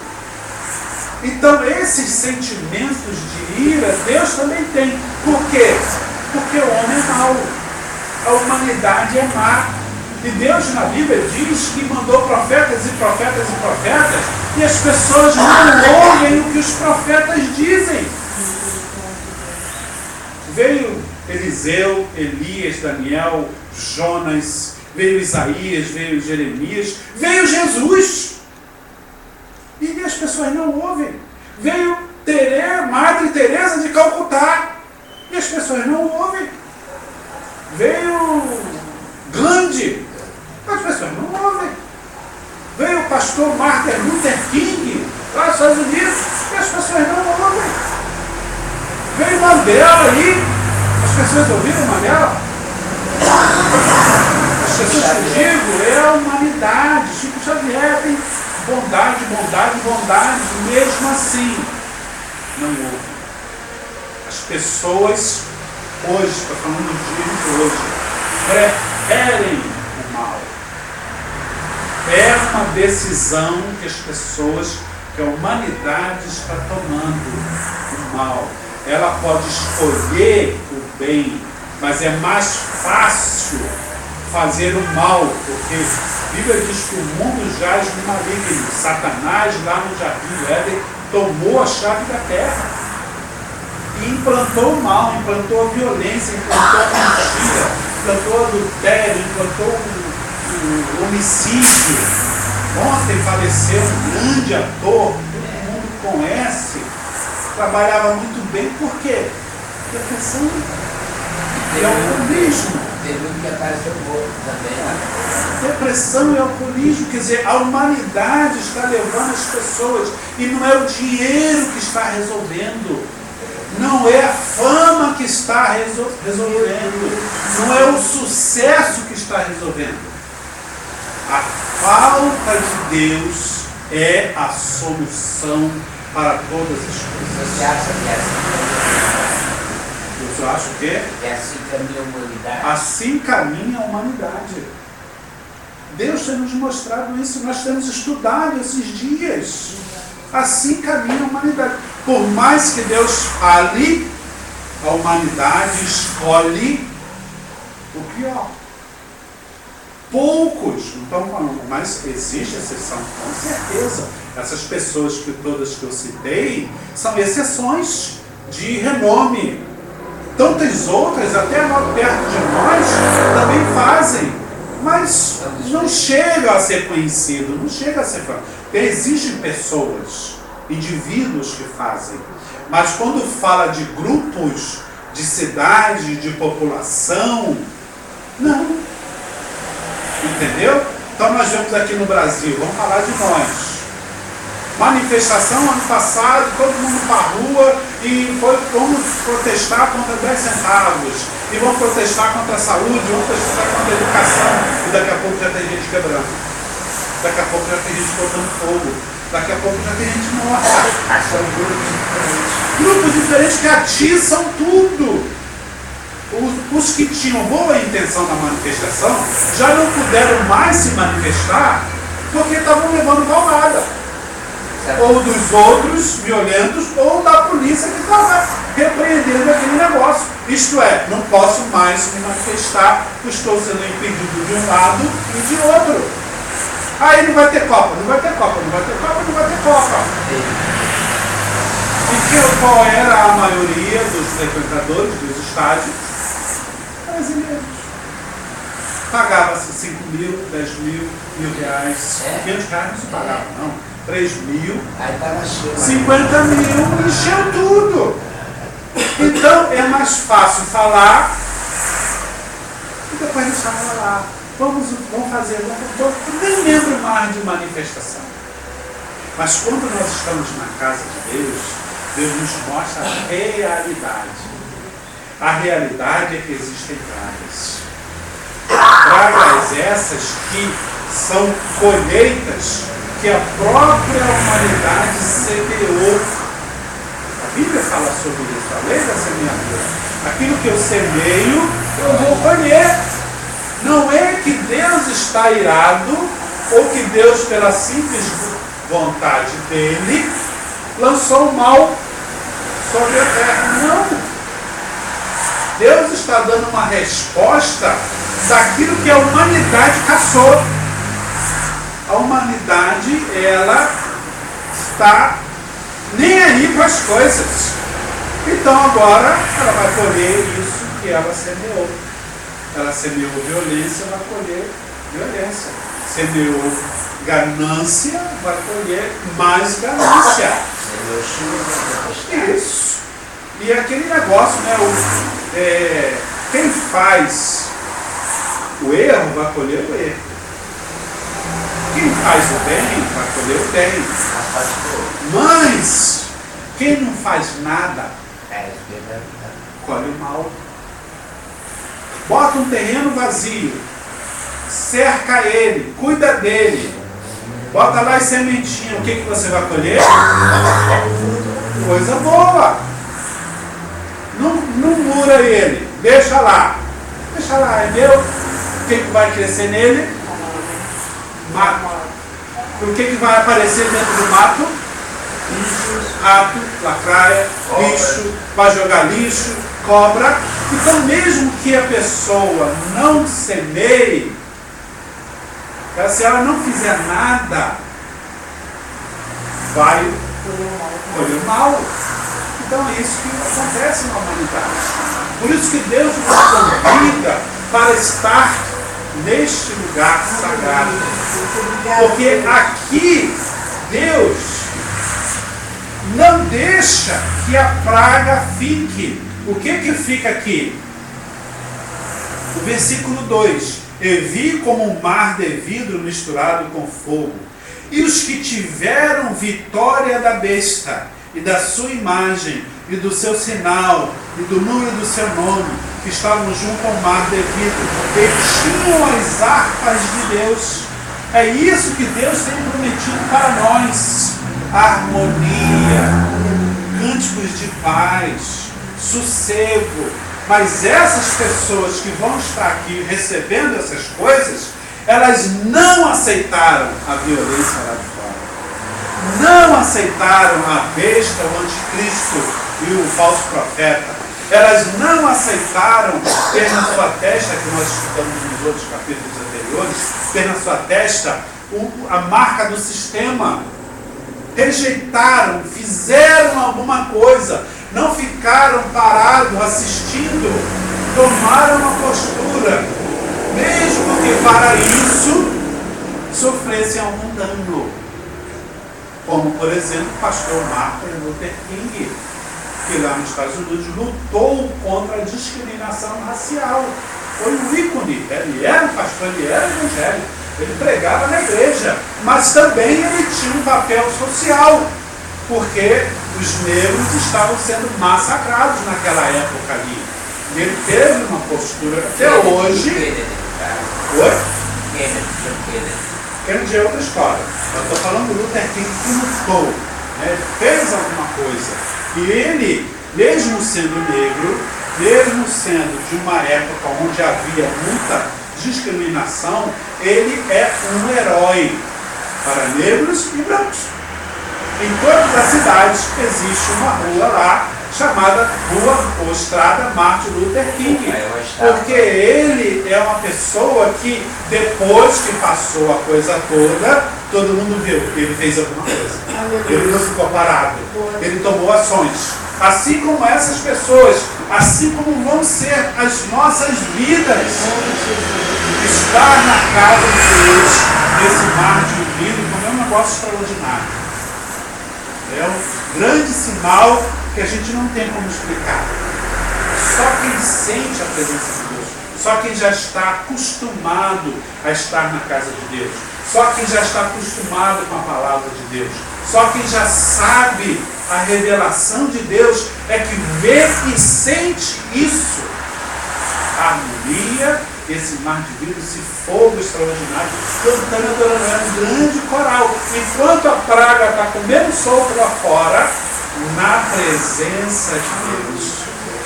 Então esses sentimentos de ira, Deus também tem. Por quê? Porque o homem é mau. A humanidade é má. E Deus na Bíblia diz que mandou profetas e profetas e profetas, e as pessoas não ouvem o que os profetas dizem. Veio Eliseu, Elias, Daniel, Jonas, veio Isaías, veio Jeremias, veio Jesus. E as pessoas não ouvem. Veio Madre Teresa de Calcutá, e as pessoas não ouvem. Veio Gandhi, as pessoas não ouvem. Veio o pastor Martin Luther King, lá nos Estados Unidos, e as pessoas não ouvem. Veio Mandela aí, as pessoas ouviram Mandela? As pessoas que eu digo, é a humanidade. Chico Xavier tem bondade, mesmo assim não ouvem. As pessoas hoje, estou falando dos dias de hoje, preferem o mal. É uma decisão que as pessoas, que a humanidade está tomando, o mal. Ela pode escolher o bem, mas é mais fácil fazer o mal, porque a Bíblia diz que o mundo jaz no maligno. Satanás, lá no jardim do Éden, tomou a chave da terra e implantou o mal, implantou a violência, implantou a mentira, implantou o adultério, implantou o homicídio. Ontem faleceu um grande ator, todo mundo conhece, trabalhava muito bem, por quê? Depressão e alcoolismo. Teve um que apareceu morto também, né? Depressão e alcoolismo, quer dizer, a humanidade está levando as pessoas, e não é o dinheiro que está resolvendo, não é a fama que está resolvendo, não é o sucesso que está resolvendo. A falta de Deus é a solução para todas as coisas. Você acha que é assim? Eu acho que É assim que caminha a humanidade? assim caminha a humanidade. Deus tem nos mostrado isso, nós temos estudado esses dias. Assim caminha a humanidade. Por mais que Deus fale, a humanidade escolhe o pior. Poucos, não estamos falando, mas existe exceção, com certeza. Essas pessoas que todas que eu citei são exceções de renome. Tantas outras, até lá perto de nós, também fazem, mas não chega a ser conhecido, não chega a ser falado. Existem pessoas, indivíduos que fazem, mas quando fala de grupos, de cidade, de população, não. Entendeu? Então nós vemos aqui no Brasil, vamos falar de nós. Manifestação ano passado, todo mundo para a rua e vamos protestar contra 10 centavos, e vamos protestar contra a saúde, vamos protestar contra a educação, e daqui a pouco já tem gente quebrando, daqui a pouco já tem gente botando fogo, daqui a pouco já tem gente morta. São grupos diferentes. Grupos diferentes que atiçam tudo. Os que tinham boa intenção na manifestação já não puderam mais se manifestar porque estavam levando palmada. Ou dos outros violentos, ou da polícia que estava repreendendo aquele negócio. Isto é, não posso mais me manifestar, estou sendo impedido de um lado e de outro. Aí não vai ter Copa, não vai ter Copa, não vai ter Copa, não vai ter Copa. E qual era a maioria dos frequentadores dos estádios? Brasileiros. Pagava-se 5 mil, 10 mil, R$1.000, R$500 não se pagava, não. 3 mil, Aí estava cheio. 50 mil, encheu tudo. Então é mais fácil falar e depois deixar falar. Vamos fazer, nem lembro mais de manifestação. Mas quando nós estamos na casa de Deus, Deus nos mostra a realidade. A realidade é que existem pragas. Pragas essas que são colheitas que a própria humanidade semeou. A Bíblia fala sobre isso, a lei da semeadura. Aquilo que eu semeio, eu vou colher. Não é que Deus está irado, ou que Deus, pela simples vontade dele, lançou o mal sobre a terra. Não. Deus está dando uma resposta daquilo que a humanidade caçou. A humanidade, ela está nem aí para as coisas. Então agora ela vai colher isso que ela semeou. Ela semeou violência, vai colher violência. Semeou ganância, vai colher mais ganância. Isso. E aquele negócio, né? Quem faz o erro vai colher o erro. Quem faz o bem vai colher o bem. Mas quem não faz nada colhe o mal. Bota um terreno vazio, cerca ele, cuida dele, bota lá as sementinhas. O que você vai colher? Coisa boa. Não mura ele, deixa lá, é meu. O que vai crescer nele? Mato. O que vai aparecer dentro do mato? Rato, lacraia, lixo, vai jogar lixo, cobra. Então, mesmo que a pessoa não semeie, se ela não fizer nada, vai colher mal. Então é isso que acontece na humanidade. Por isso que Deus nos convida para estar neste lugar sagrado. Porque aqui Deus não deixa que a praga fique. O que fica aqui? O versículo 2: E vi como um mar de vidro misturado com fogo, e os que tiveram vitória da besta, e da sua imagem, e do seu sinal, e do número do seu nome, que estavam junto ao mar de vidro, e tinham as harpas de Deus. É isso que Deus tem prometido para nós: harmonia, cânticos de paz, sossego. Mas essas pessoas que vão estar aqui recebendo essas coisas, elas não aceitaram a violência lá de fora. Não aceitaram a besta, o anticristo e o falso profeta. Elas não aceitaram ter na sua testa, que nós estudamos nos outros capítulos anteriores, ter na sua testa a marca do sistema. Rejeitaram, fizeram alguma coisa, não ficaram parados assistindo, tomaram uma postura, mesmo que para isso sofressem algum dano. Como, por exemplo, o pastor Martin Luther King, que lá nos Estados Unidos lutou contra a discriminação racial. Foi um ícone. Ele era um pastor, ele era evangélico, ele pregava na igreja, mas também ele tinha um papel social, porque os negros estavam sendo massacrados naquela época ali. E ele teve uma postura até hoje. Oi? Kennedy é outra história. Eu estou falando do Luther King que lutou, né? Fez alguma coisa. E ele, mesmo sendo negro, mesmo sendo de uma época onde havia muita discriminação, ele é um herói para negros e brancos. Em todas as cidades existe uma rua lá chamada Rua ou Estrada Martin Luther King, porque ele é uma pessoa que depois que passou a coisa toda, todo mundo viu que ele fez alguma coisa. Ele não ficou parado, ele tomou ações. Assim como essas pessoas, assim como vão ser as nossas vidas. Estar na casa de Deus, nesse mar de vidro, como é um negócio extraordinário. É um grande sinal que a gente não tem como explicar. Só quem sente a presença de Deus, só quem já está acostumado a estar na casa de Deus, só quem já está acostumado com a palavra de Deus, só quem já sabe a revelação de Deus é que vê e sente isso. A harmonia, esse mar de vidro, esse fogo extraordinário, cantando, adorando, é um grande coral. Enquanto a praga está comendo solto lá fora, na presença de Deus.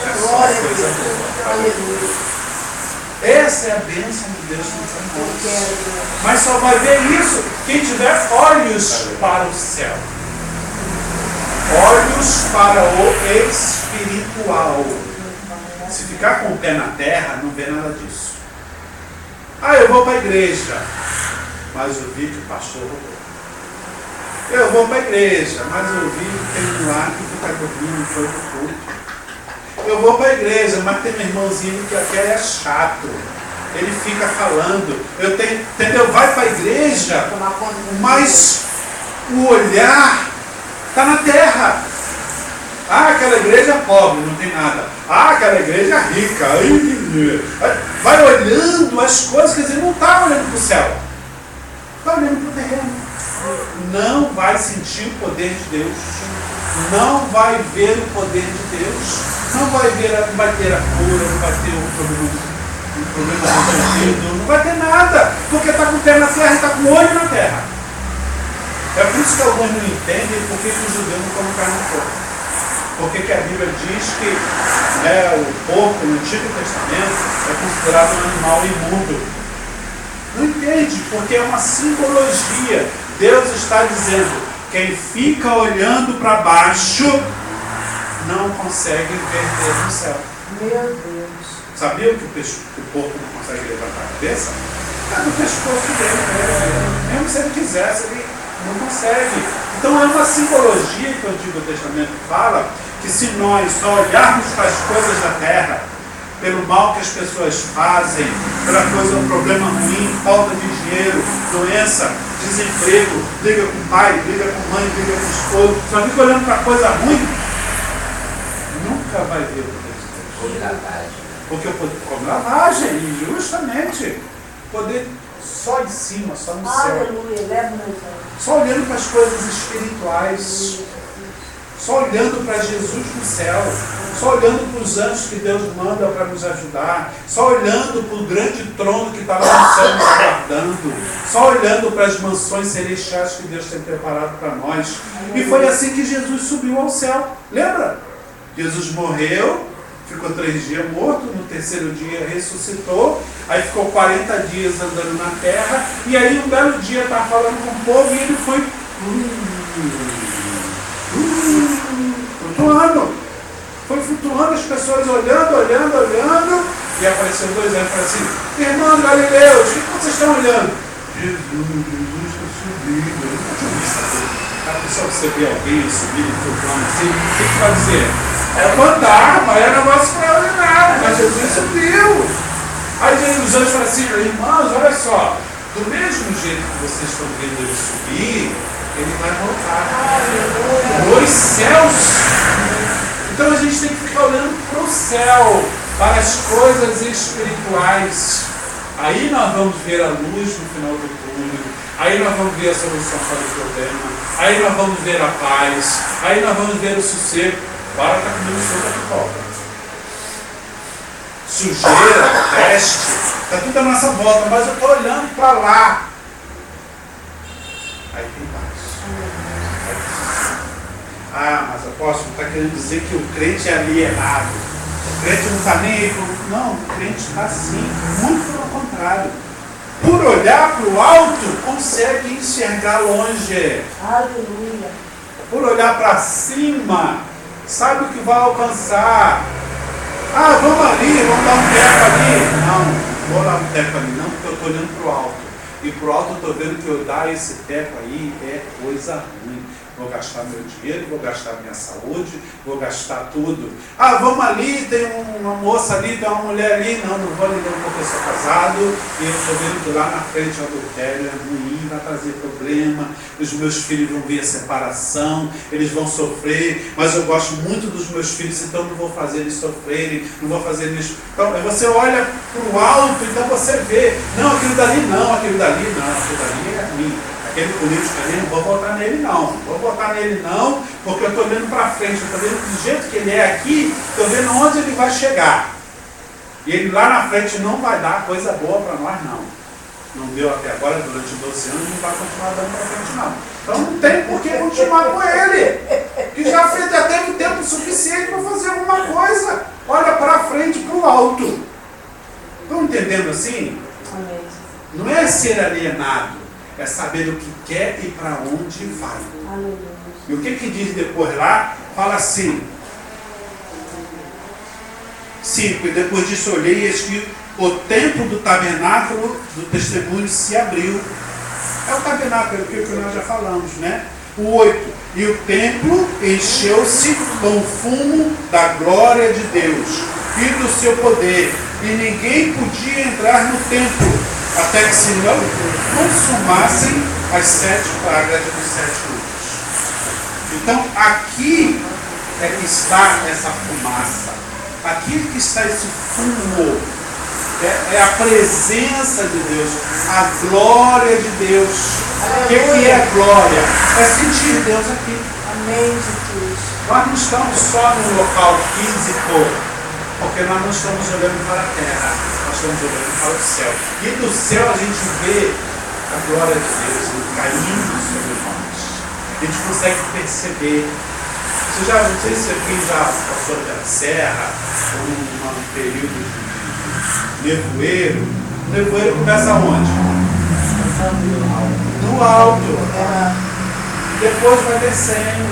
É só coisa boa. Essa é a bênção de Deus para nós. Mas só vai ver isso quem tiver olhos para o céu. Olhos para o espiritual. Se ficar com o pé na terra, não vê nada disso. Eu vou para a igreja, mas eu vi que o pastor roubou. Eu vou para a igreja, mas eu vi que tem um lá que fica dormindo e foi pro culto. Eu vou para a igreja, mas tem um irmãozinho que aquele é chato. Ele fica falando. Eu tenho, entendeu? Vai para a igreja, mas o olhar está na terra. Aquela igreja é pobre, não tem nada. Aquela igreja é rica. Vai olhando as coisas, quer dizer, não está olhando para o céu. Está olhando para o terreno. Não vai sentir o poder de Deus. Não vai ver o poder de Deus. Não vai ter a cura, não vai ter um problema resolvido, não vai ter nada. Porque está com o pé na terra e está com o olho na terra. É por isso que alguns não entendem por que os judeus não comem carne de porco. Porque que a Bíblia diz que o porco no Antigo Testamento é considerado um animal imundo. Não entende, porque é uma simbologia. Deus está dizendo, quem fica olhando para baixo não consegue ver Deus no céu. Meu Deus. Sabia que o porco não consegue levantar a cabeça? É do pescoço dele mesmo. Mesmo se ele quisesse, ele não consegue. Então é uma simbologia que o Antigo Testamento fala que se nós só olharmos para as coisas da terra, pelo mal que as pessoas fazem, pela coisa, um problema ruim, falta de dinheiro, doença, desemprego, briga com o pai, briga com a mãe, briga com o esposo, só fica olhando para coisa ruim, nunca vai ver o poder de Deus. Lavagem. Porque o poder, como lavagem, justamente, o poder só em cima, só no céu. Aleluia, leva o meu Deus. Só olhando para as coisas espirituais. Só olhando para Jesus no céu, só olhando para os anjos que Deus manda para nos ajudar, só olhando para o grande trono que está lá no céu nos aguardando, só olhando para as mansões celestiais que Deus tem preparado para nós. E foi assim que Jesus subiu ao céu. Lembra? Jesus morreu, ficou 3 dias morto, no 3º dia ressuscitou, aí ficou 40 dias andando na terra, e aí um belo dia estava falando com o povo e ele foi flutuando. Foi flutuando, as pessoas olhando, e apareceu 2 anos e falaram assim: irmãos galileus, o que vocês estão olhando? Jesus está subindo. A pessoa, você vê alguém subindo, flutuando assim, o que vai dizer? É fantasma, é um negócio extraordinário, mas Jesus subiu. Aí os anjos falaram assim: irmãos, olha só, do mesmo jeito que vocês estão vendo ele subir, ele vai voltar nos céus. Então a gente tem que ficar olhando para o céu, para as coisas espirituais. Aí nós vamos ver a luz no final do túnel, aí nós vamos ver a solução para o problema, aí nós vamos ver a paz, aí nós vamos ver o sossego. Para está comendo sopa de copa. Sujeira, peste, está tudo à nossa volta, mas eu estou olhando para lá. Aí tem paz. Ah, mas apóstolo, está querendo dizer que o crente é alienado. O crente não está nem aí. Não, o crente está sim, muito pelo contrário. Por olhar para o alto, consegue enxergar longe. Aleluia. Por olhar para cima, sabe o que vai alcançar. Ah, vamos ali, vamos dar um teco ali. Não, vou dar um teco ali não, porque eu estou olhando para o alto. E para o alto eu estou vendo que eu dar esse teco aí é coisa ruim. Vou gastar meu dinheiro, vou gastar minha saúde, vou gastar tudo. Ah, vamos ali, tem uma moça ali, tem uma mulher ali. Não, não vou ali não, porque eu sou casado e eu estou vendo que lá na frente o adultério é ruim, vai trazer problema. Os meus filhos vão ver a separação, eles vão sofrer, mas eu gosto muito dos meus filhos, então não vou fazer eles sofrerem, não vou fazer eles... Então você olha para o alto, então você vê, não, aquilo dali não, aquilo dali é ruim. Aquele político ali, não vou votar nele não, porque eu estou vendo para frente, eu estou vendo do jeito que ele é aqui, estou vendo onde ele vai chegar. E ele lá na frente não vai dar coisa boa para nós não. Não deu até agora, durante 12 anos, não vai continuar dando para frente não. Então não tem por que continuar com ele, que já teve tempo suficiente para fazer alguma coisa. Olha para frente, para o alto. Estão entendendo assim? Amém. Não é ser alienado. É saber o que quer e para onde vai. Aleluia. E o que diz depois lá? Fala assim. 5. E depois disso olhei e eis que o templo do tabernáculo do testemunho se abriu. É o tabernáculo, que nós já falamos, né? O 8. E o templo encheu-se com o fumo da glória de Deus e do seu poder. E ninguém podia entrar no templo até que se não consumassem as 7 pragas dos 7 anos. Então aqui é que está essa fumaça, aqui que está esse fumo, é a presença de Deus, a glória de Deus. O que é a glória? É sentir Deus aqui. Amém, Jesus. Nós não estamos só no local físico, porque nós não estamos olhando para a terra, nós estamos olhando para o céu. E do céu a gente vê a glória de Deus caindo sobre nós. A gente consegue perceber. Não sei se aqui já passou pela serra, um período de nevoeiro. O nevoeiro começa onde? No alto. Depois vai descendo.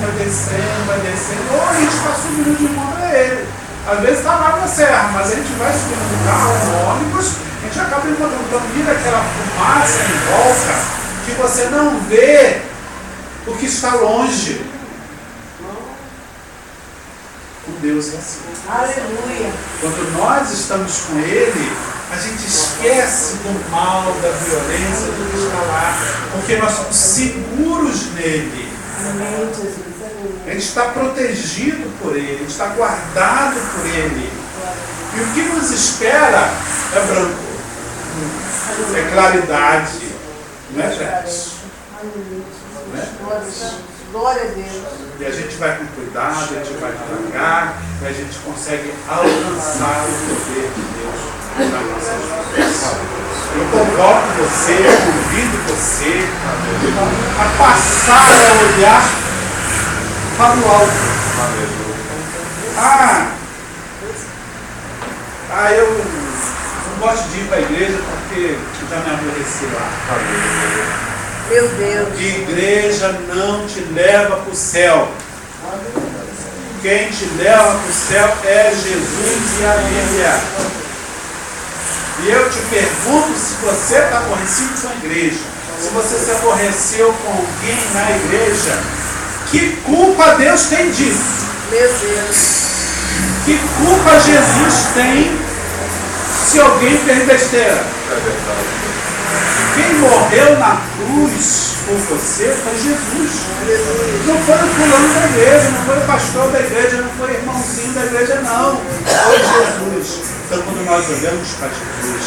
Ou a gente está subindo de uma para ele. Às vezes está lá na serra, mas a gente vai subindo no carro, no ônibus, a gente acaba encontrando, quando vira aquela fumaça em volta, que você não vê o que está longe. Com Deus é assim. Aleluia. Quando nós estamos com Ele, a gente esquece do mal, da violência, do que está lá, porque nós somos seguros nele. Amém, Jesus. A gente está protegido por Ele, a gente está guardado por Ele. E o que nos espera é branco, é claridade, não é trevas. Não é? Glória a Deus. E a gente vai com cuidado, a gente vai devagar, e a gente consegue alcançar o poder de Deus na nossa vida. Eu convoco você, eu convido você a passar a olhar para o alto. Eu não gosto de ir para a igreja porque já me aborreci lá. Meu Deus. Que igreja não te leva para o céu. Quem te leva para o céu é Jesus e a Bíblia. E eu te pergunto se você está aborrecido com a igreja, se você se aborreceu com alguém na igreja, que culpa Deus tem disso? Meu Deus. Que culpa Jesus tem se alguém fez besteira? Quem morreu na cruz por você foi Jesus. Não foi o fulano da igreja, não foi o pastor da igreja, não foi o irmãozinho da igreja, não. Foi Jesus. Então, quando nós olhamos para Jesus,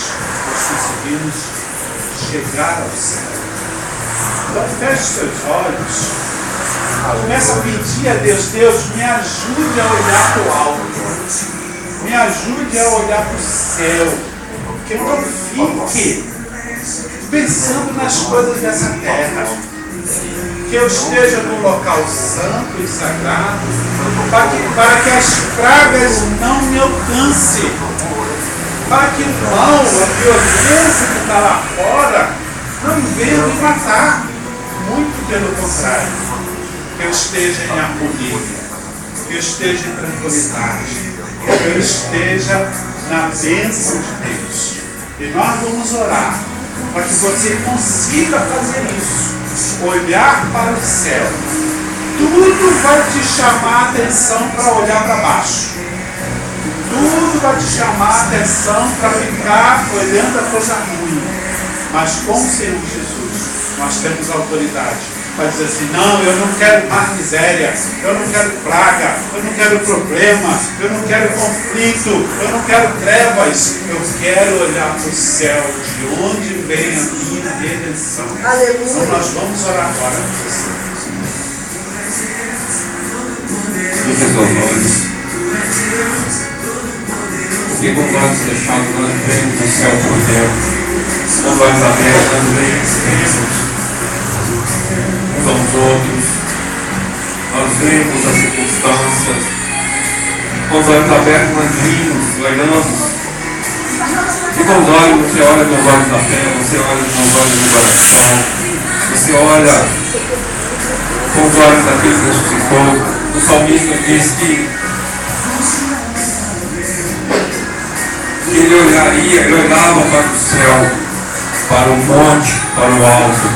nós conseguimos chegar ao céu. Então, feche seus olhos. Começa a pedir a Deus: Deus, me ajude a olhar para o alto. Me ajude a olhar para o céu. Que eu não fique pensando nas coisas dessa terra. Que eu esteja num local santo e sagrado, para que as pragas não me alcancem, para que o mal, a violência que está lá fora, não venha me matar. Muito pelo contrário, que eu esteja em harmonia, que eu esteja em tranquilidade, que eu esteja na bênção de Deus. E nós vamos orar para que você consiga fazer isso, olhar para o céu. Tudo vai te chamar a atenção para olhar para baixo. Tudo vai te chamar a atenção para ficar olhando a coisa ruim. Mas com o Senhor Jesus, nós temos autoridade para dizer assim: não, eu não quero mais miséria, eu não quero praga, eu não quero problema, eu não quero conflito, eu não quero trevas, eu quero olhar para o céu, de onde vem a minha redenção. Aleluia. Então nós vamos orar agora. Feche seus olhos. Porque com os olhos fechados nós vemos o céu por dentro. Com os olhos abertos nós vemos uns aos outros. Nós vemos as circunstâncias. Com os olhos abertos nós vimos, olhamos. E com os olhos, você olha com os olhos da fé, você olha com os olhos do coração, você olha com os olhos daquele que ressuscitou. O salmista diz que ele olhava para o céu, para o monte, para o alto,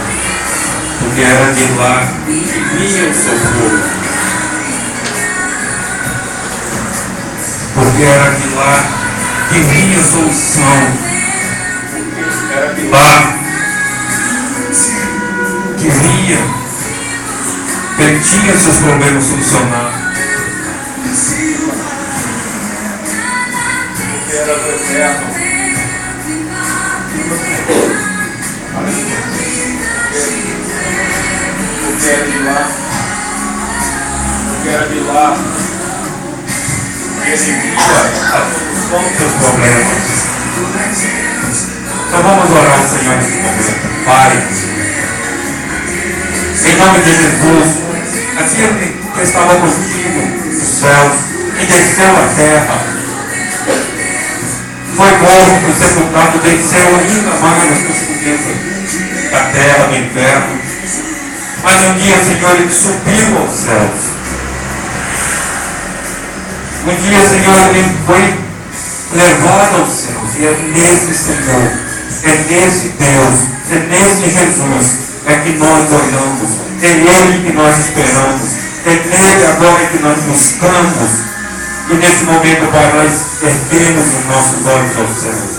porque era de lá que vinha o socorro, porque era de lá que vinha a solução, era de lá que vinha, ele tinha seus problemas solucionados. Era do eterno. Porque era de lá. Porque era de lá. Ele via a solução dos seus problemas. Então vamos orar ao Senhor nesse momento. Pai, em nome de Jesus, aquele que estava contigo nos céus e desceu à terra, foi morto, sepultado, desceu ainda mais nas profundezas da terra, do inferno. Mas um dia, Senhor, ele subiu aos céus. Um dia, Senhor, ele foi levado aos céus. E é nesse Senhor, é nesse Deus, é nesse Jesus, é que nós olhamos, é Ele que nós esperamos, é nele agora que nós buscamos. E nesse momento, Pai, nós erguemos os nossos olhos aos céus.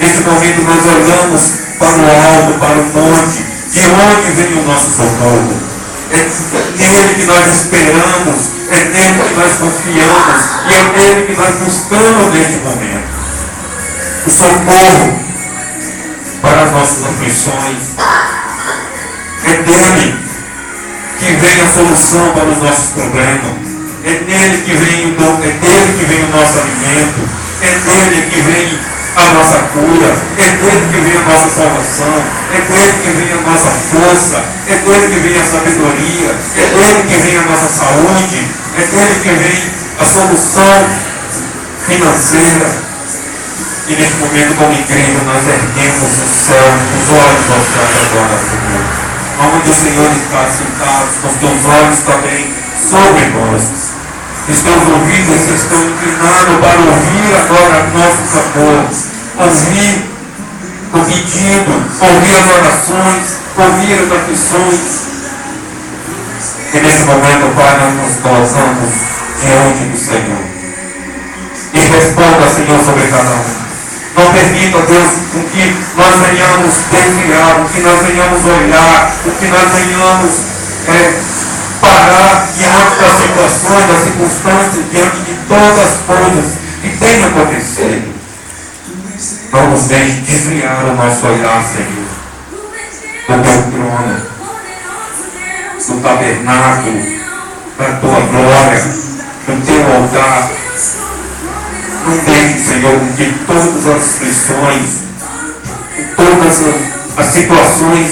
Nesse momento nós olhamos para o alto, para o monte, de onde vem o nosso socorro. É nele que nós esperamos, é nele que nós confiamos, e é nele que nós buscamos neste momento. O socorro para as nossas aflições. É dele que vem a solução para os nossos problemas. É nele que vem o dom, é dele que vem o nosso alimento, é dele que vem a nossa cura, é dele que vem a nossa salvação, é dele que vem a nossa força, é dele que vem a sabedoria, é dele que vem a nossa saúde, é dele que vem a solução financeira. E neste momento, como igreja, nós erguemos o céu, os olhos ao céu agora, Senhor. Onde o Senhor está sentado, com os teus olhos também sobre nós. Os teus ouvidos estão inclinados para ouvir agora nosso clamor, ouvir o pedido, ouvir as orações, ouvir as aflições. E nesse momento, Pai, nós nos colocamos diante do Senhor. E responda, Senhor, sobre cada um. Não permita, Deus, com que nós venhamos desviar, o que nós venhamos olhar, o que nós venhamos parar diante das situações, das circunstâncias, diante de todas as coisas que têm acontecido. Não nos deixe desviar o nosso olhar, Senhor, do teu trono, do tabernáculo, da tua glória, do teu altar. Não deixe, Senhor, que todas as aflições, todas as situações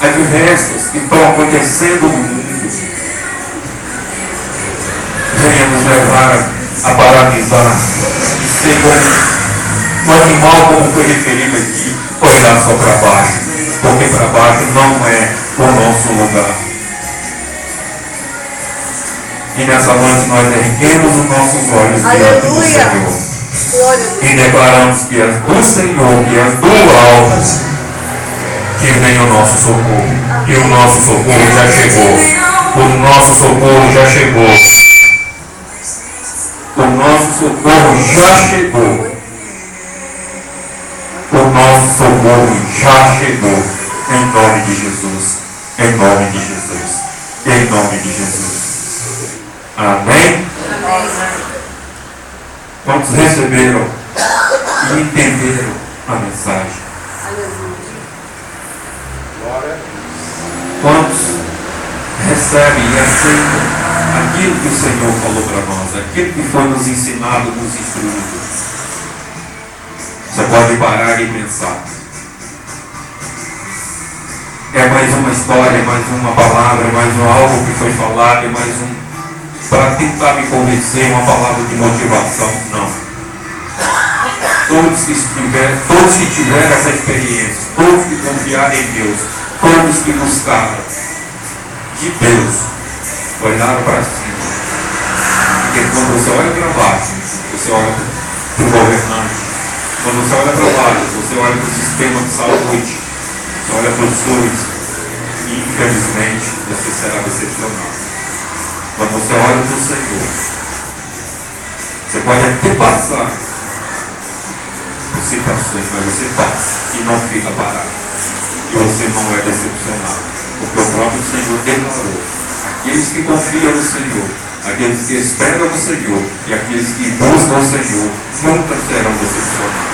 adversas que estão acontecendo no mundo, venha nos levar a paralisar e ser como um animal, como foi referido aqui, olhar só para baixo, porque para baixo não é o nosso lugar. E nessa noite nós erguemos os nossos olhos diante do Senhor e declaramos que é do Senhor, que é do alto, que vem o nosso socorro, que o nosso socorro já chegou, o nosso socorro já chegou, o nosso socorro já chegou, o nosso socorro já chegou, em nome de Jesus, em nome de Jesus, em nome de Jesus. Amém? Quantos receberam e entenderam a mensagem? Quantos recebem e aceitam aquilo que o Senhor falou para nós, aquilo que foi nos ensinado, nos instruído? Você pode parar e pensar. É mais uma história, é mais uma palavra, é mais algo que foi falado, é mais para tentar me convencer, uma palavra de motivação. Não. Todos que tiveram essa experiência, todos que confiaram em Deus, todos que buscaram de Deus, olharam para cima. Porque quando você olha para baixo, você olha para o governante. Quando você olha para baixo, você olha para o sistema de saúde, você olha para os SUS, e infelizmente você será decepcionado. Quando você olha para o Senhor, você pode até passar por situações, mas você passa e não fica parado. E você não é decepcionado. Porque o próprio Senhor declarou: aqueles que confiam no Senhor, aqueles que esperam no Senhor e aqueles que buscam o Senhor nunca serão decepcionados.